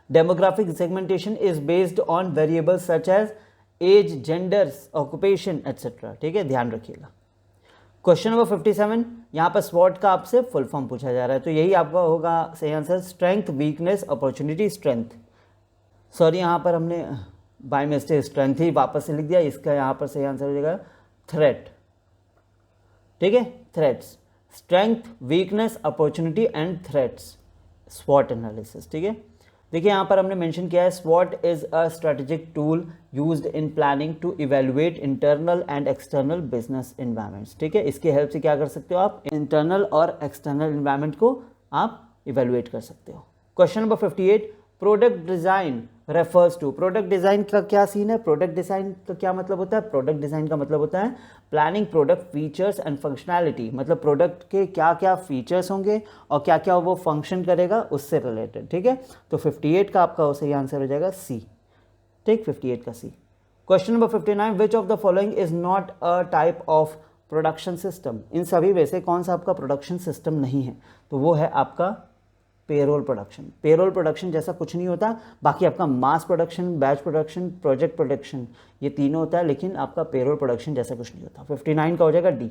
[SPEAKER 1] Demographic segmentation is based on variables such as age, gender, occupation etcetera. ठीक है, ध्यान रखिएगा। क्वेश्चन नंबर 57, यहाँ पर स्वॉट का आपसे फुल फॉर्म पूछा जा रहा है, तो यही आपका होगा सही answer, strength, weakness, opportunity, strength. Sorry, यहाँ पर हमने बाय मिस्टेक स्ट्रेंथ ही वापस से लिख दिया, इसका यहाँ पर सही आंसर हो जाएगा थ्रेट। ठीक है, threats, strength, weakness, opportunity and threats, स्वॉट एनालिसिस। ठीक है, देखिए यहाँ पर हमने मेंशन किया है, स्वॉट is a strategic tool used in planning to evaluate internal and external business environments. ठीक है, इसके हेल्प से क्या कर सकते हो आप? इंटरनल और एक्सटर्नल एनवायरनमेंट को आप इवेल्युएट कर सकते हो। Question number 58, product design refers to. Product design का क्या सीन है? प्रोडक्ट डिजाइन का क्या मतलब होता है? प्रोडक्ट डिजाइन का मतलब होता है planning product features and functionality, मतलब प्रोडक्ट के क्या क्या फीचर्स होंगे और क्या क्या वो फंक्शन करेगा उससे रिलेटेड। ठीक है, तो 58 का आपका सही आंसर हो जाएगा सी। ठीक, 58 का C. Question number 59, which of the following is not a type of production system. इन सभी में से कौन सा आपका प्रोडक्शन सिस्टम नहीं है? तो वो है आपका पेरोल प्रोडक्शन। पेरोल प्रोडक्शन जैसा कुछ नहीं होता, बाकी आपका mass production, batch production, project production, ये तीनों होता है, लेकिन आपका पेरोल प्रोडक्शन जैसा कुछ नहीं होता। 59 का हो जाएगा D.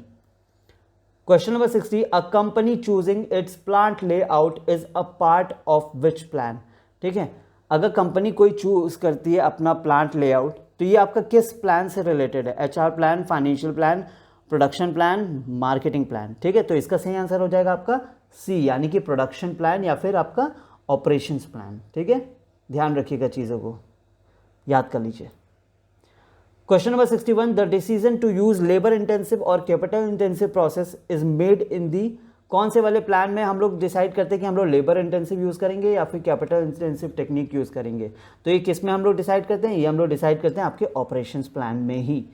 [SPEAKER 1] Question number 60, a company choosing it's plant layout is a part of which plan. ठीक है, अगर कंपनी कोई चूज करती है अपना प्लांट लेआउट, तो ये आपका किस प्लान से रिलेटेड है? HR plan, financial plan, production plan, marketing plan. ठीक है, तो इसका सही आंसर हो जाएगा आपका सी, यानी कि प्रोडक्शन प्लान या फिर आपका ऑपरेशंस प्लान। ठीक है, ध्यान रखिएगा, चीज़ों को याद कर लीजिए। Question number 61, the decision to use labour intensive और capital intensive process is made in the. कौन से वाले प्लान में हम लोग डिसाइड करते हैं कि हम लोग लेबर इंटेंसिव यूज़ करेंगे या फिर कैपिटल इंटेंसिव टेक्निक यूज़ करेंगे? तो ये किस में हम लोग डिसाइड करते हैं? ये हम लोग डिसाइड करते हैं आपके ऑपरेशंस प्लान में ही।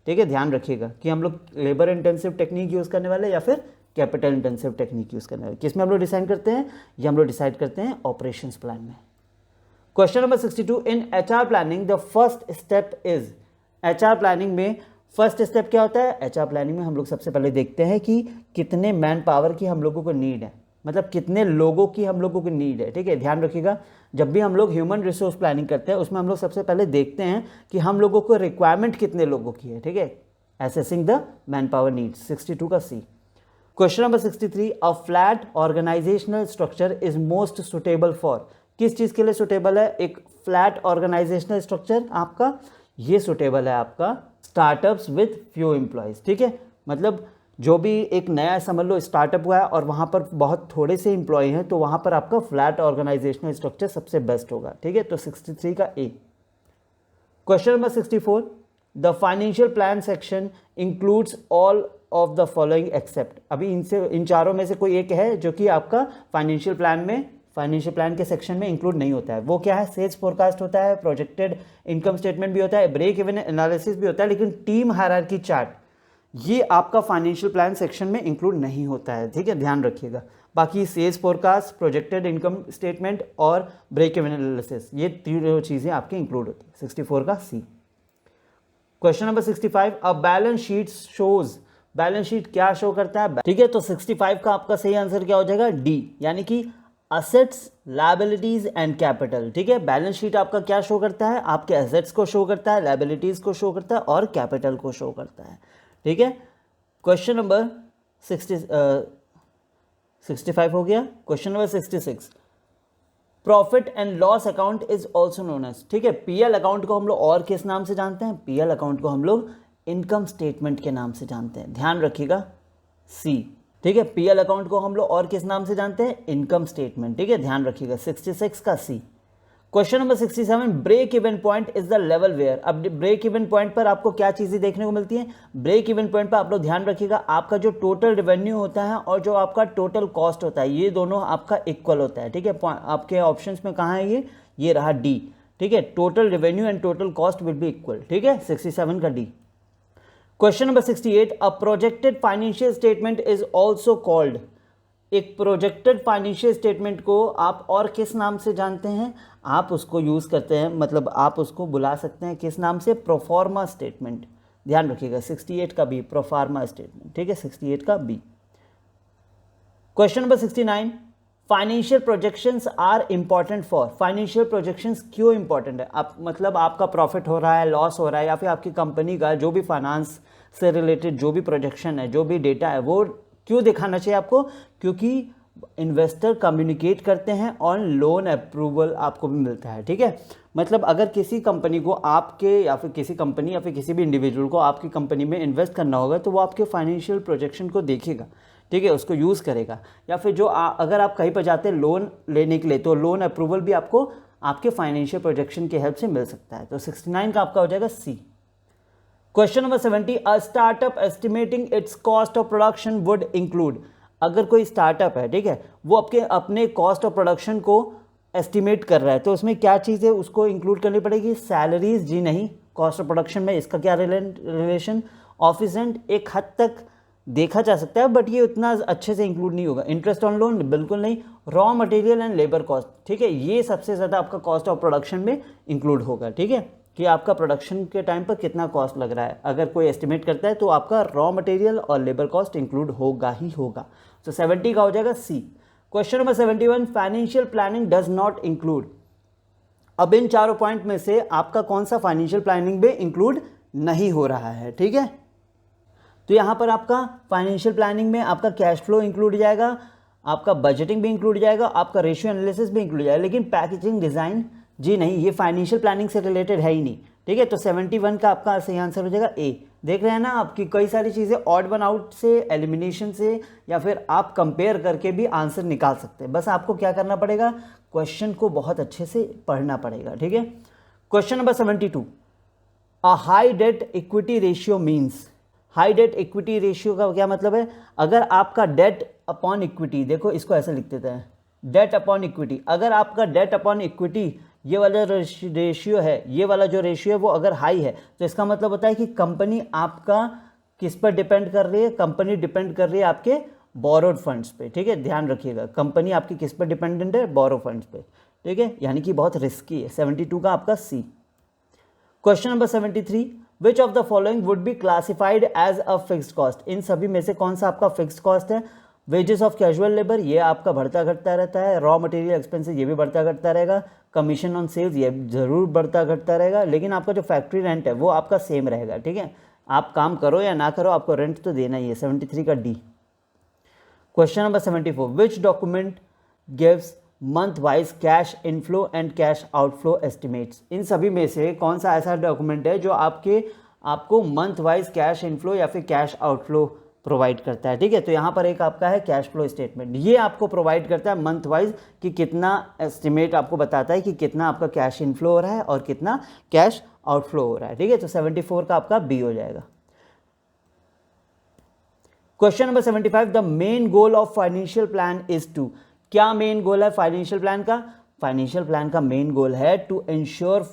[SPEAKER 1] ठीक है, ध्यान रखिएगा कि हम लोग लेबर इंटेंसिव टेक्निक यूज़ करने वाले या फिर कैपिटल इंटेंसिव टेक्निक यूज़ करने वाले, किस में हम लोग डिसाइड करते हैं? ये हम लोग डिसाइड करते हैं ऑपरेशंस प्लान में। Question number 62, in HR planning the first step is. HR planning में फर्स्ट स्टेप क्या होता है? HR प्लानिंग में हम लोग सबसे पहले देखते हैं कि कितने मैन पावर की हम लोगों को नीड है, मतलब कितने लोगों की हम लोगों को नीड है। ठीक है, ध्यान रखिएगा, जब भी हम लोग ह्यूमन रिसोर्स प्लानिंग करते हैं उसमें हम लोग सबसे पहले देखते हैं कि हम लोगों को रिक्वायरमेंट कितने लोगों की है। ठीक है, assessing the man power needs, 62 का C. Question number 63, a flat organisational structure is most suitable for. किस चीज़ के लिए सुटेबल है? एक फ्लैट ऑर्गेनाइजेशनल स्ट्रक्चर आपका ये सुटेबल है आपका स्टार्टअप्स विथ फ्यू एम्प्लॉयज़। ठीक है, मतलब जो भी एक नया समझ लो स्टार्टअप हुआ है और वहाँ पर बहुत थोड़े से एम्प्लॉय हैं, तो वहाँ पर आपका फ्लैट ऑर्गेनाइजेशनल स्ट्रक्चर सबसे बेस्ट होगा। ठीक है, तो 63 का A. Question number 64, the financial plan section includes all of the following except. अभी इन चारों में से कोई एक है जो कि आपका फाइनेंशियल प्लान के सेक्शन में इंक्लूड नहीं होता है। वो क्या है? सेल्स फोरकास्ट होता है, प्रोजेक्टेड इनकम स्टेटमेंट भी होता है, ब्रेक इवन एनालिसिस भी होता है, लेकिन टीम हायरार्की चार्ट ये आपका फाइनेंशियल प्लान सेक्शन में इंक्लूड नहीं होता है। ठीक है, ध्यान रखिएगा। बाकी sales forecast, projected income statement और ब्रेक इवन एनालिसिस, ये तीनों चीज़ें आपकी इंक्लूड होती है। 64 का C. Question number 65, a balance sheet shows. Balance sheet क्या शो करता है? ठीक है, तो 65 का आपका सही आंसर क्या हो जाएगा? डी, यानी कि असेट्स, लायबिलिटीज एंड कैपिटल। ठीक है, बैलेंस शीट आपका क्या शो करता है? आपके एसेट्स को शो करता है, लायबिलिटीज को शो करता है और कैपिटल को शो करता है। ठीक है। क्वेश्चन नंबर 65 हो गया। Question number 66, profit and loss account is also known as, ठीक है। पीएल अकाउंट को हम लोग और किस नाम से जानते हैं? पीएल अकाउंट को हम लोग इनकम स्टेटमेंट के नाम से जानते हैं, ध्यान रखिएगा सी, ठीक है। पीएल अकाउंट को हम लोग और किस नाम से जानते हैं? इनकम स्टेटमेंट, ठीक है, ध्यान रखिएगा 66 का C. Question number 67, break even point is the level where. अब ब्रेक इवन पॉइंट पर आपको क्या चीजें देखने को मिलती हैं? ब्रेक इवन पॉइंट पर आप लोग ध्यान रखिएगा, आपका जो टोटल रेवेन्यू होता है और जो आपका टोटल कॉस्ट होता है, ये दोनों आपका इक्वल होता है, ठीक है। आपके ऑप्शंस में कहाँ है ये रहा डी, ठीक है। Total revenue and total cost will be equal, ठीक है, 67 का D. Question number 68, a projected financial statement is also called. एक प्रोजेक्टेड फाइनेंशियल स्टेटमेंट को आप और किस नाम से जानते हैं? आप उसको यूज करते हैं, मतलब आप उसको बुला सकते हैं किस नाम से? प्रोफार्मा स्टेटमेंट, ध्यान रखिएगा 68 का बी, प्रोफार्मा स्टेटमेंट, ठीक है, 68 का B. Question number 69, financial projections are important for. Financial projections क्यों इंपॉर्टेंट है? आप मतलब आपका प्रॉफिट हो रहा है, लॉस हो रहा है, या फिर आपकी कंपनी का जो भी फाइनेंस से रिलेटेड जो भी प्रोजेक्शन है, जो भी डेटा है, वो क्यों दिखाना चाहिए आपको? क्योंकि इन्वेस्टर कम्युनिकेट करते हैं और लोन अप्रूवल आपको भी मिलता है, ठीक है। मतलब अगर किसी कंपनी को आपके या फिर किसी कंपनी या फिर किसी भी इंडिविजुअल को आपकी कंपनी में इन्वेस्ट करना होगा, तो वो आपके फाइनेंशियल प्रोजेक्शन को देखेगा, ठीक है, उसको यूज़ करेगा। या फिर जो अगर आप कहीं पर जाते हैं लोन लेने के लिए, तो लोन अप्रूवल भी आपको आपके फाइनेंशियल प्रोजेक्शन की हेल्प से मिल सकता है। तो 69 का आपका हो जाएगा C. Question number 70, a startup estimating its cost of production would include. अगर कोई स्टार्टअप है, ठीक है, वो अपने कॉस्ट ऑफ प्रोडक्शन को एस्टिमेट कर रहा है, तो उसमें क्या चीज़ें उसको इंक्लूड करनी पड़ेगी? सैलरीज जी नहीं, कॉस्ट ऑफ प्रोडक्शन में इसका क्या रिलेशन? ऑफिस रेंट एक हद तक देखा जा सकता है, बट ये उतना अच्छे से इंक्लूड नहीं होगा। इंटरेस्ट ऑन लोन बिल्कुल नहीं। Raw material and labour cost, ठीक है, ये सबसे ज़्यादा आपका कॉस्ट ऑफ प्रोडक्शन में इंक्लूड होगा, ठीक है, कि आपका प्रोडक्शन के टाइम पर कितना कॉस्ट लग रहा है। अगर कोई एस्टिमेट करता है तो आपका रॉ मटेरियल और लेबर कॉस्ट इंक्लूड होगा ही होगा। तो 70 का हो जाएगा C. Question number 71, financial planning does not include. अब इन चारों पॉइंट में से आपका कौन सा फाइनेंशियल प्लानिंग में इंक्लूड नहीं हो रहा है, ठीक है। तो यहाँ पर आपका फाइनेंशियल प्लानिंग में आपका कैश फ्लो इंक्लूड जाएगा, आपका बजटिंग भी इंक्लूड जाएगा, आपका रेशियो एनालिसिस भी इंक्लूड जाएगा, लेकिन पैकेजिंग डिज़ाइन जी नहीं, ये फाइनेंशियल प्लानिंग से रिलेटेड है ही नहीं, ठीक है। तो 71 का आपका सही आंसर हो जाएगा ए। देख रहे हैं ना आपकी कई सारी चीज़ें ऑड वन आउट से, एलिमिनेशन से, या फिर आप कंपेयर करके भी आंसर निकाल सकते हैं। बस आपको क्या करना पड़ेगा? क्वेश्चन को बहुत अच्छे से पढ़ना पड़ेगा, ठीक है। क्वेश्चन नंबर 72, अ high debt equity ratio means. High debt equity ratio का क्या मतलब है? अगर आपका डेट अपॉन इक्विटी, देखो इसको ऐसे लिख देते हैं, डेट अपॉन इक्विटी। अगर आपका डेट अपॉन इक्विटी ये वाला रेशियो है, ये वाला जो रेशियो है वो अगर हाई है, तो इसका मतलब होता है कि कंपनी आपका किस पर डिपेंड कर रही है? कंपनी डिपेंड कर रही है आपके बोरोड फंड्स पे, ठीक है, ध्यान रखिएगा। कंपनी आपकी किस पर डिपेंडेंट है? बोरो फंड्स पे, ठीक है, यानी कि बहुत रिस्की है। 72 का आपका C. Question number 73, which of the following would be classified as a fixed cost. इन सभी में से कौन सा आपका फिक्स्ड कॉस्ट है? वेजेस ऑफ कैजुअल लेबर, ये आपका बढ़ता घटता रहता है। रॉ मटेरियल एक्सपेंसेस, ये भी बढ़ता घटता रहेगा। कमीशन ऑन सेल्स, ये जरूर बढ़ता घटता रहेगा। लेकिन आपका जो फैक्ट्री रेंट है वो आपका सेम रहेगा, ठीक है, आप काम करो या ना करो आपको रेंट तो देना ही है। 73 का D. Question number 74, which document gives month wise cash inflow and cash outflow estimates. इन सभी में से कौन सा ऐसा डॉक्यूमेंट है जो आपको मंथ वाइज कैश इनफ्लो या फिर कैश आउटफ्लो प्रोवाइड करता है, ठीक है। तो यहाँ पर एक आपका है कैश फ्लो स्टेटमेंट, ये आपको प्रोवाइड करता है मंथ वाइज कि कितना एस्टिमेट आपको बताता है कि कितना आपका कैश इनफ्लो हो रहा है और कितना कैश आउटफ्लो हो रहा है, ठीक है। तो 74 का आपका बी हो जाएगा। Question number 75, the main goal of financial plan is to. क्या मेन गोल है फाइनेंशियल प्लान का? फाइनेंशियल प्लान का मेन गोल है to ensure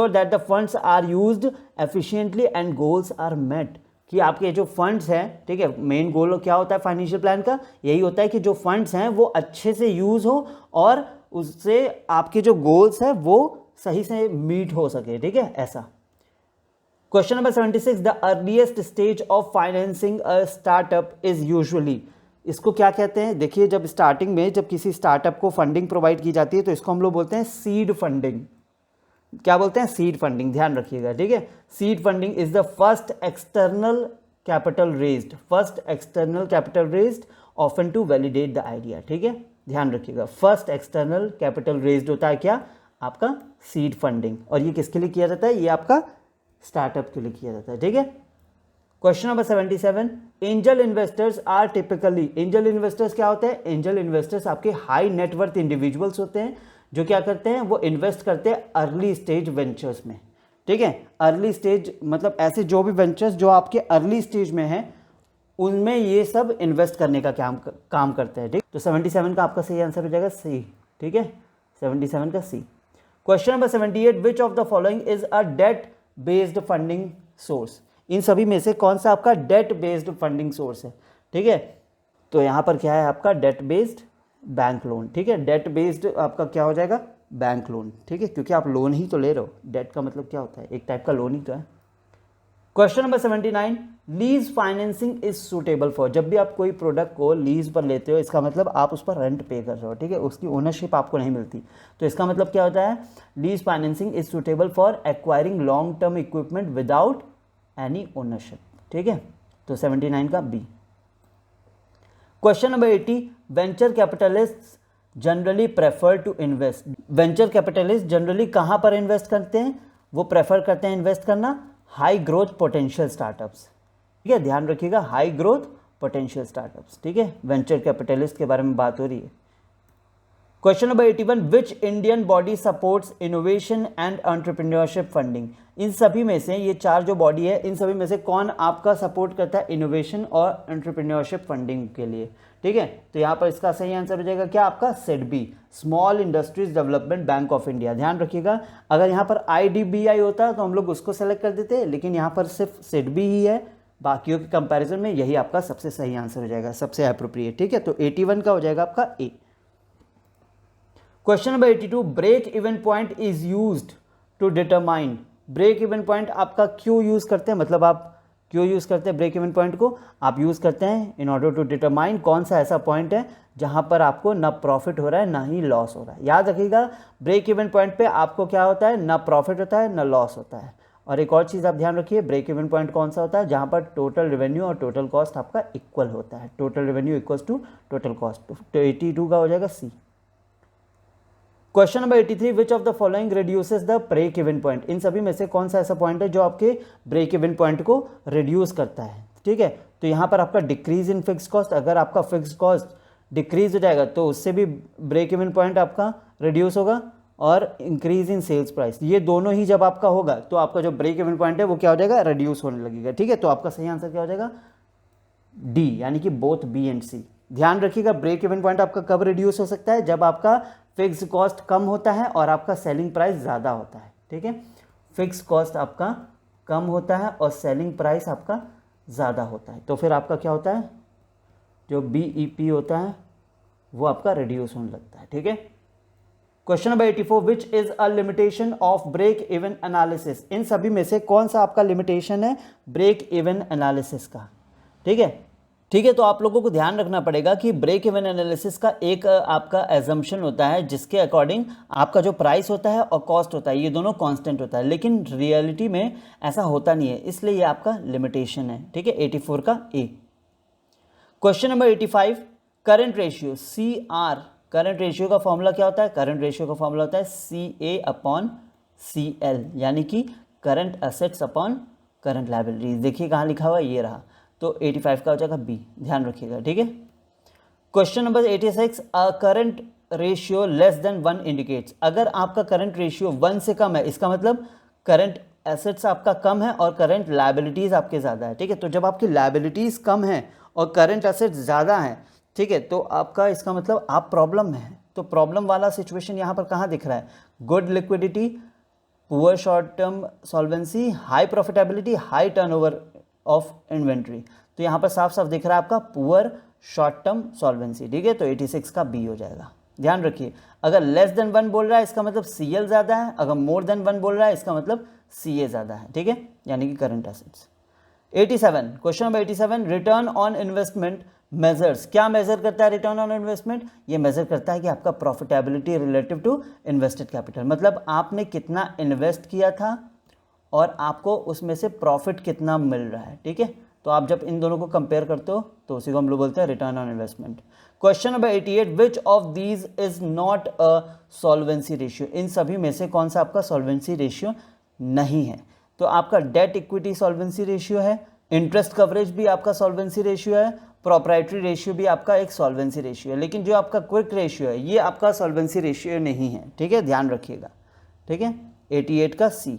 [SPEAKER 1] that the funds are used efficiently and goals are met. कि आपके जो फंड्स हैं, ठीक है, मेन गोल क्या होता है फाइनेंशियल प्लान का? यही होता है कि जो फंड्स हैं वो अच्छे से यूज हो और उससे आपके जो गोल्स हैं वो सही से मीट हो सके, ठीक है, ऐसा। Question number 76, the earliest stage of financing a startup is usually. इसको क्या कहते हैं? देखिए, जब स्टार्टिंग में जब किसी स्टार्टअप को फंडिंग प्रोवाइड की जाती है तो इसको हम लोग बोलते हैं सीड फंडिंग, क्या बोलते हैं, सीड फंडिंग, ध्यान रखिएगा, ठीक है। Seed funding is the first external capital raised often to validate the idea, ठीक है, ध्यान रखिएगा। फर्स्ट एक्सटर्नल कैपिटल रेज्ड होता है क्या, आपका सीड फंडिंग, और ये किसके लिए किया जाता है, ये आपका स्टार्टअप के लिए किया जाता है, ठीक है। Question number 77, angel investors are typically, angel investors क्या होते हैं, एंजल इन्वेस्टर्स आपके हाई नेटवर्थ इंडिविजुअल्स होते हैं जो क्या करते हैं, वो इन्वेस्ट करते हैं अर्ली स्टेज वेंचर्स में, ठीक है। अर्ली स्टेज मतलब ऐसे जो भी वेंचर्स जो आपके अर्ली स्टेज में हैं उनमें ये सब इन्वेस्ट करने का काम करते हैं, ठीक। तो 77 का आपका सही आंसर हो जाएगा सी, ठीक है, 77 का C. Question number 78, which of the following is a debt based funding source, इन सभी में से कौन सा आपका डेट बेस्ड फंडिंग सोर्स है, ठीक है। तो यहाँ पर क्या है आपका डेट बेस्ड बैंक लोन, ठीक है, डेट बेस्ड आपका क्या हो जाएगा, बैंक लोन, ठीक है, क्योंकि आप लोन ही तो ले रहे हो, डेट का मतलब क्या होता है, एक टाइप का लोन ही तो है। Question number 79, lease financing is suitable for, जब भी आप कोई प्रोडक्ट को लीज पर लेते हो इसका मतलब आप उस पर रेंट पे कर रहे हो, ठीक है, उसकी ओनरशिप आपको नहीं मिलती, तो इसका मतलब क्या होता है, lease financing is suitable for acquiring long term equipment without any ownership, ठीक है, तो 79 का B. Question number 80, venture capitalist generally prefer to invest, venture capitalist generally कहां पर इन्वेस्ट करते हैं, वो प्रेफर करते हैं इन्वेस्ट करना हाई ग्रोथ पोटेंशियल स्टार्टअप्स, ठीक है, ध्यान रखिएगा, हाई ग्रोथ पोटेंशियल स्टार्टअप्स, ठीक है, वेंचर कैपिटलिस्ट के बारे में बात हो रही है। Question number 81, which Indian body supports innovation and entrepreneurship funding, इन सभी में से ये चार जो बॉडी है इन सभी में से कौन आपका सपोर्ट करता है इनोवेशन और एंटरप्रेन्योरशिप फंडिंग के लिए, ठीक है, तो यहाँ पर इसका सही आंसर हो जाएगा क्या आपका SIDBI, small industries development bank of India. ध्यान रखिएगा, अगर यहाँ पर IDBI होता तो हम लोग उसको सेलेक्ट कर देते, लेकिन यहाँ पर सिर्फ सिडबी ही है, बाकियों के कंपैरिजन में यही आपका सबसे सही आंसर हो जाएगा, सबसे एप्रोप्रिएट, ठीक है, तो 81 का हो जाएगा आपका A. Question number 82, break even point is used to determine, break even point आपका क्यों यूज करते हैं, मतलब आप क्यों यूज करते हैं ब्रेक इवन पॉइंट को, आप यूज करते हैं इन ऑर्डर टू डिटरमाइन कौन सा ऐसा पॉइंट है जहां पर आपको ना प्रॉफिट हो रहा है ना ही लॉस हो रहा है। याद रखिएगा, ब्रेक इवन पॉइंट पे आपको क्या होता है, ना प्रॉफिट होता है ना लॉस होता है, और एक और चीज़ आप ध्यान रखिए, ब्रेक इवन पॉइंट कौन सा होता है, जहां पर टोटल रेवेन्यू और टोटल कॉस्ट आपका इक्वल होता है, total revenue equals to total cost, तो 82 का हो जाएगा C. Question number 83, which of the following reduces the break even point, इन सभी में से कौन सा ऐसा पॉइंट है जो आपके ब्रेक इवन पॉइंट को रिड्यूस करता है, ठीक है, तो यहाँ पर आपका डिक्रीज इन फिक्स कॉस्ट, अगर आपका फिक्स कॉस्ट डिक्रीज हो जाएगा तो उससे भी ब्रेक इवन पॉइंट आपका रिड्यूस होगा, और इंक्रीज इन सेल्स प्राइस, ये दोनों ही जब आपका होगा तो आपका जो ब्रेक इवन पॉइंट है वो क्या हो जाएगा, रिड्यूस होने लगेगा, ठीक है, तो आपका सही आंसर क्या हो जाएगा, डी, यानी कि बोथ बी एंड सी। ध्यान रखिएगा, ब्रेक इवन पॉइंट आपका कब रिड्यूस हो सकता है, जब आपका फिक्स कॉस्ट कम होता है और आपका सेलिंग प्राइस ज़्यादा होता है, ठीक है, फिक्स कॉस्ट आपका कम होता है और सेलिंग प्राइस आपका ज़्यादा होता है, तो फिर आपका क्या होता है, जो BEP होता है वो आपका रिड्यूस होने लगता है, ठीक है। Question number 84, which is a limitation of break even analysis, इन सभी में से कौन सा आपका लिमिटेशन है ब्रेक इवन एनालिसिस का, ठीक है, ठीक है, तो आप लोगों को ध्यान रखना पड़ेगा कि ब्रेक इवन एनालिसिस का एक आपका एजम्पशन होता है जिसके अकॉर्डिंग आपका जो प्राइस होता है और कॉस्ट होता है ये दोनों कांस्टेंट होता है, लेकिन रियलिटी में ऐसा होता नहीं है, इसलिए ये आपका लिमिटेशन है, ठीक है, 84 का A. Question number 85, current ratio CR, current ratio का फॉर्मूला क्या होता है, करंट रेशियो का फॉर्मूला होता है CA/CL, यानी कि current assets upon current liabilities, देखिए कहाँ लिखा हुआ है, ये रहा, तो 85 का हो जाएगा बी, ध्यान रखिएगा, ठीक है। Question number 86, current ratio less than 1 indicates, अगर आपका करंट रेशियो 1 से कम है इसका मतलब करंट एसेट्स आपका कम है और करंट लायबिलिटीज आपके ज़्यादा है, ठीक है, तो जब आपकी लायबिलिटीज कम है और करंट एसेट्स ज़्यादा हैं, ठीक है, तो आपका इसका मतलब आप प्रॉब्लम में है, तो प्रॉब्लम वाला सिचुएशन यहाँ पर कहाँ दिख रहा है, good liquidity, poor short term solvency, high profitability, high turnover of inventory, तो यहाँ पर साफ साफ दिख रहा है आपका पुअर शॉर्ट टर्म सॉल्वेंसी, ठीक है, तो 86 का बी हो जाएगा। ध्यान रखिए, अगर लेस देन 1 बोल रहा है इसका मतलब CL ज़्यादा है, अगर मोर देन 1 बोल रहा है इसका मतलब CA ज़्यादा है, ठीक है, यानी कि current assets. 87, question number 87, return on investment measures, क्या मेजर करता है रिटर्न ऑन इन्वेस्टमेंट? ये मेजर करता है कि आपका profitability relative too invested capital, मतलब आपने कितना इन्वेस्ट किया था और आपको उसमें से प्रॉफिट कितना मिल रहा है, ठीक है। तो आप जब इन दोनों को कंपेयर करते हो तो उसी को हम लोग बोलते हैं return on investment. Question number 88, which of these is not a solvency ratio? इन सभी में से कौन सा आपका सॉल्वेंसी रेशियो नहीं है? तो आपका डेट इक्विटी सॉल्वेंसी रेशियो है, इंटरेस्ट कवरेज भी आपका सॉल्वेंसी रेशियो है, प्रोप्राइटरी रेशियो भी आपका एक सॉल्वेंसी रेशियो है, लेकिन जो आपका क्विक रेशियो है ये आपका सॉल्वेंसी रेशियो नहीं है, ठीक है, ध्यान रखिएगा, ठीक है। 88 का C.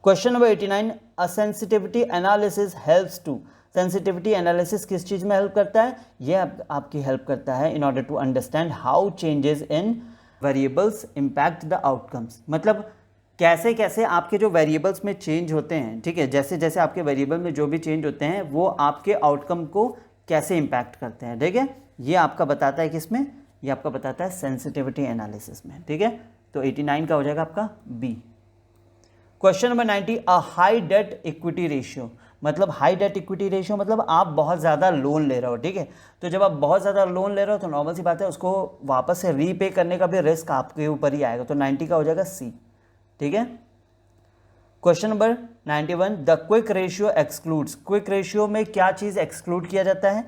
[SPEAKER 1] Question number 89, a sensitivity analysis helps to, sensitivity analysis किस चीज़ में हेल्प करता है? ये आपकी हेल्प करता है in order to understand how changes in variables impact the outcomes, मतलब कैसे कैसे आपके जो वेरिएबल्स में चेंज होते हैं, ठीक है, जैसे जैसे आपके वेरिएबल में जो भी चेंज होते हैं वो आपके आउटकम को कैसे इम्पैक्ट करते हैं, ठीक है। ये आपका बताता है किस में? ये आपका बताता है सेंसिटिविटी एनालिसिस में, ठीक है। तो 89 का हो जाएगा आपका B. Question number 90, a high debt equity ratio, मतलब हाई डेट इक्विटी रेशियो मतलब आप बहुत ज़्यादा लोन ले रहे हो, ठीक है। तो जब आप बहुत ज़्यादा लोन ले रहे हो तो नॉर्मल सी बात है उसको वापस से रीपे करने का भी रिस्क आपके ऊपर ही आएगा, तो 90 का हो जाएगा सी, ठीक है। Question number 91, the quick ratio excludes, quick ratio में क्या चीज़ एक्सक्लूड किया जाता है?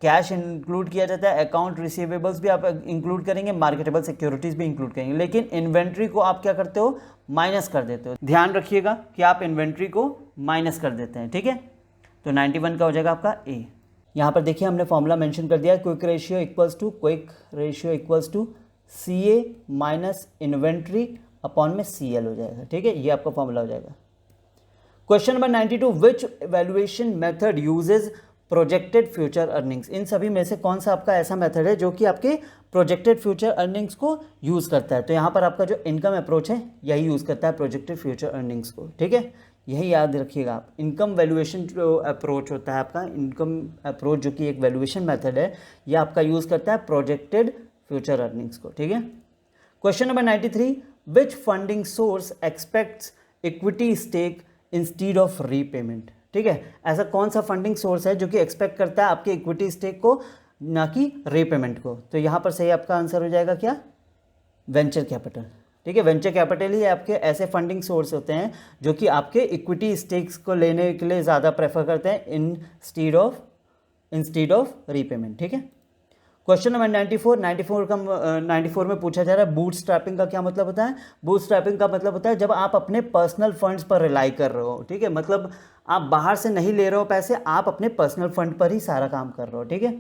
[SPEAKER 1] कैश इंक्लूड किया जाता है, अकाउंट रिसीवेबल्स भी आप इंक्लूड करेंगे, मार्केटेबल सिक्योरिटीज भी इंक्लूड करेंगे, लेकिन इन्वेंट्री को आप क्या करते हो? माइनस कर देते हो। ध्यान रखिएगा कि आप इन्वेंट्री को माइनस कर देते हैं, ठीक है। तो 91 का हो जाएगा आपका ए। यहाँ पर देखिए हमने फॉर्मूला मेंशन कर दिया, quick ratio equals to C A minus inventory upon में सी एल हो जाएगा, ठीक है, ये आपका फॉर्मूला हो जाएगा। Question number 92, which valuation method uses projected future earnings, इन सभी में से कौन सा आपका ऐसा मेथड है जो कि आपके प्रोजेक्टेड फ्यूचर अर्निंग्स को यूज़ करता है? तो यहाँ पर आपका जो इनकम अप्रोच है यही यूज़ करता है प्रोजेक्टेड फ्यूचर अर्निंग्स को, ठीक है, यही याद रखिएगा आप। इनकम वैल्यूएशन जो अप्रोच होता है आपका, इनकम अप्रोच जो कि एक वैल्यूएशन मेथड है, यह आपका यूज़ करता है प्रोजेक्टेड फ्यूचर अर्निंग्स को, ठीक है। Question number 93, which funding source expects equity stake instead of repayment, ठीक है, ऐसा कौन सा फंडिंग सोर्स है जो कि एक्सपेक्ट करता है आपके इक्विटी स्टेक को ना कि रीपेमेंट को? तो यहाँ पर सही आपका आंसर हो जाएगा क्या? वेंचर कैपिटल, ठीक है। वेंचर कैपिटल ही आपके ऐसे फंडिंग सोर्स होते हैं जो कि आपके इक्विटी स्टेक्स को लेने के लिए ज़्यादा प्रेफर करते हैं इंस्टीड ऑफ रीपेमेंट, ठीक है। क्वेश्चन नंबर 94 में पूछा जा रहा है बूट स्ट्रैपिंग का क्या मतलब होता है? बूट स्ट्रैपिंग का मतलब होता है जब आप अपने पर्सनल फंड्स पर रिलाई कर रहे हो, ठीक है, मतलब आप बाहर से नहीं ले रहे हो पैसे, आप अपने पर्सनल फंड पर ही सारा काम कर रहे हो, ठीक है।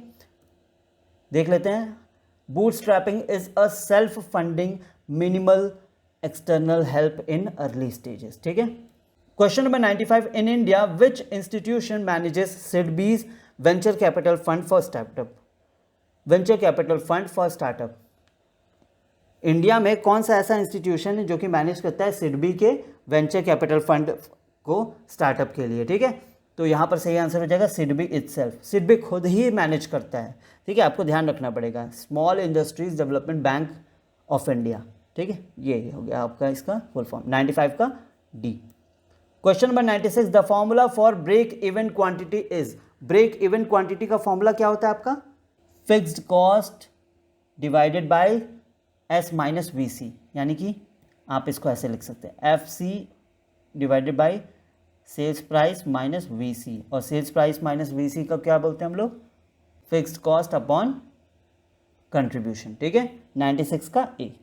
[SPEAKER 1] देख लेते हैं, bootstrapping is a self funding minimal external help in early stages, ठीक है। Question number 95, in India which institution manages SIDBI's venture capital fund for startup, venture capital fund for startup, India में कौन सा ऐसा इंस्टीट्यूशन है जो कि manage करता है सिडबी के वेंचर कैपिटल फंड को स्टार्टअप के लिए, ठीक है। तो यहाँ पर सही आंसर हो जाएगा सिडबी इटसेल्फ, सिडबी खुद ही मैनेज करता है, ठीक है, आपको ध्यान रखना पड़ेगा, small industries development bank of India, ठीक है, ये हो गया आपका इसका फुल फॉर्म। 95 का D. Question number 96, the formula for break even quantity is, break even quantity का फॉर्मूला क्या होता है आपका? Fixed cost divided by S minus V C, यानी कि आप इसको ऐसे लिख सकते हैं F C divided by sales price minus V C, और sales price minus V C का क्या बोलते हैं हम लोग? फिक्स्ड कॉस्ट अपॉन कंट्रीब्यूशन, ठीक है। 96 का A.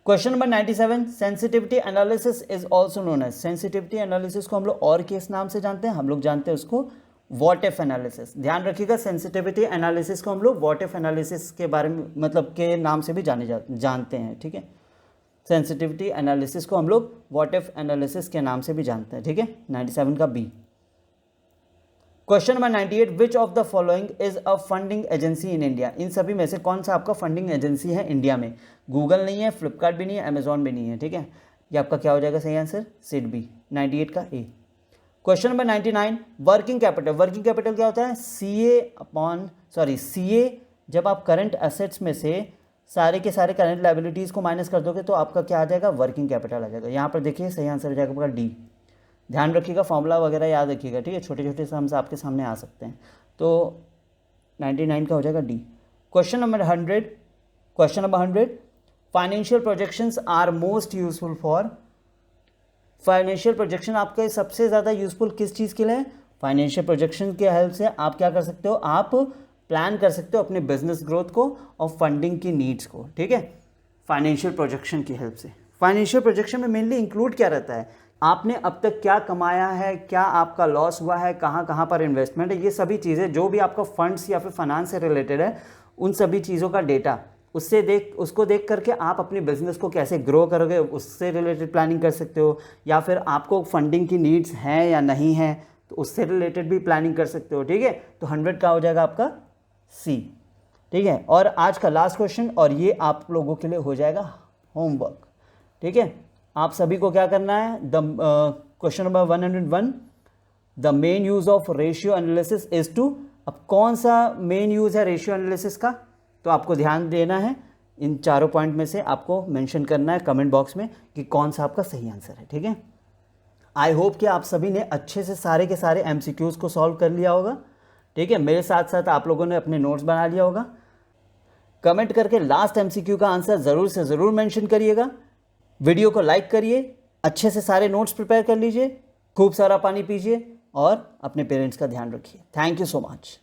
[SPEAKER 1] Question number 97, sensitivity analysis is also known as, sensitivity analysis को हम लोग और किस नाम से जानते हैं? हम लोग जानते हैं उसको व्हाट इफ एनालिसिस। ध्यान रखिएगा, सेंसिटिविटी एनालिसिस को हम लोग व्हाट इफ एनालिसिस के बारे में मतलब के नाम से भी जानते हैं, ठीक है। सेंसिटिविटी एनालिसिस को हम लोग व्हाट इफ एनालिसिस के नाम से भी जानते हैं, ठीक है। 97 का B. Question number 98, which of the following is a funding agency in India, इन सभी में से कौन सा आपका फंडिंग एजेंसी है इंडिया में? गूगल नहीं है, फ्लिपकार्ट भी नहीं है, अमेजॉन भी नहीं है, ठीक है। ये आपका क्या हो जाएगा सही आंसर? सिडबी। 98 का A. Question number 99, working capital, working capital क्या होता है? सीए जब आप करंट एसेट्स में से सारे के सारे करंट लायबिलिटीज़ को माइनस कर दोगे तो आपका क्या आ जाएगा? वर्किंग कैपिटल आ जाएगा। यहाँ पर देखिए सही आंसर हो जाएगा आपका डी। ध्यान रखिएगा, फॉर्मूला वगैरह याद रखिएगा, ठीक है, छोटे छोटे सम्स आपके सामने आ सकते हैं। तो 99 का हो जाएगा D. Question number 100, financial projections are most useful for, financial projection आपके सबसे ज़्यादा यूजफुल किस चीज़ के लिए है? फाइनेंशियल प्रोजेक्शन के हेल्प से आप क्या कर सकते हो, आप प्लान कर सकते हो अपने बिजनेस ग्रोथ को और फंडिंग की नीड्स को, ठीक है, फाइनेंशियल प्रोजेक्शन की हेल्प से। फाइनेंशियल प्रोजेक्शन में मेनली इंक्लूड क्या रहता है, आपने अब तक क्या कमाया है, क्या आपका लॉस हुआ है, कहाँ कहाँ पर इन्वेस्टमेंट है, ये सभी चीज़ें जो भी आपका फंड्स या फिर फाइनेंस से रिलेटेड है, उन सभी चीज़ों का डेटा उसको देख करके आप अपने बिजनेस को कैसे ग्रो करोगे उससे रिलेटेड प्लानिंग कर सकते हो, या फिर आपको फंडिंग की नीड्स हैं या नहीं है तो उससे रिलेटेड भी प्लानिंग कर सकते हो, ठीक है। तो 100 का हो जाएगा आपका सी, ठीक है। और आज का लास्ट क्वेश्चन, और ये आप लोगों के लिए हो जाएगा होमवर्क, ठीक है। आप सभी को क्या करना है, the question number 101, the main use of ratio analysis is to, अब कौन सा मेन यूज है रेशियो एनालिसिस का, तो आपको ध्यान देना है, इन चारों पॉइंट में से आपको मेंशन करना है कमेंट बॉक्स में कि कौन सा आपका सही आंसर है, ठीक है। आई होप कि आप सभी ने अच्छे से सारे के सारे एमसीक्यूज़ को सॉल्व कर लिया होगा, ठीक है। मेरे साथ साथ आप लोगों ने अपने नोट्स बना लिया होगा। कमेंट करके लास्ट एमसीक्यू का आंसर ज़रूर से ज़रूर मेंशन करिएगा। वीडियो को लाइक करिए, अच्छे से सारे नोट्स प्रिपेयर कर लीजिए, खूब सारा पानी पीजिए और अपने पेरेंट्स का ध्यान रखिए। Thank you so much.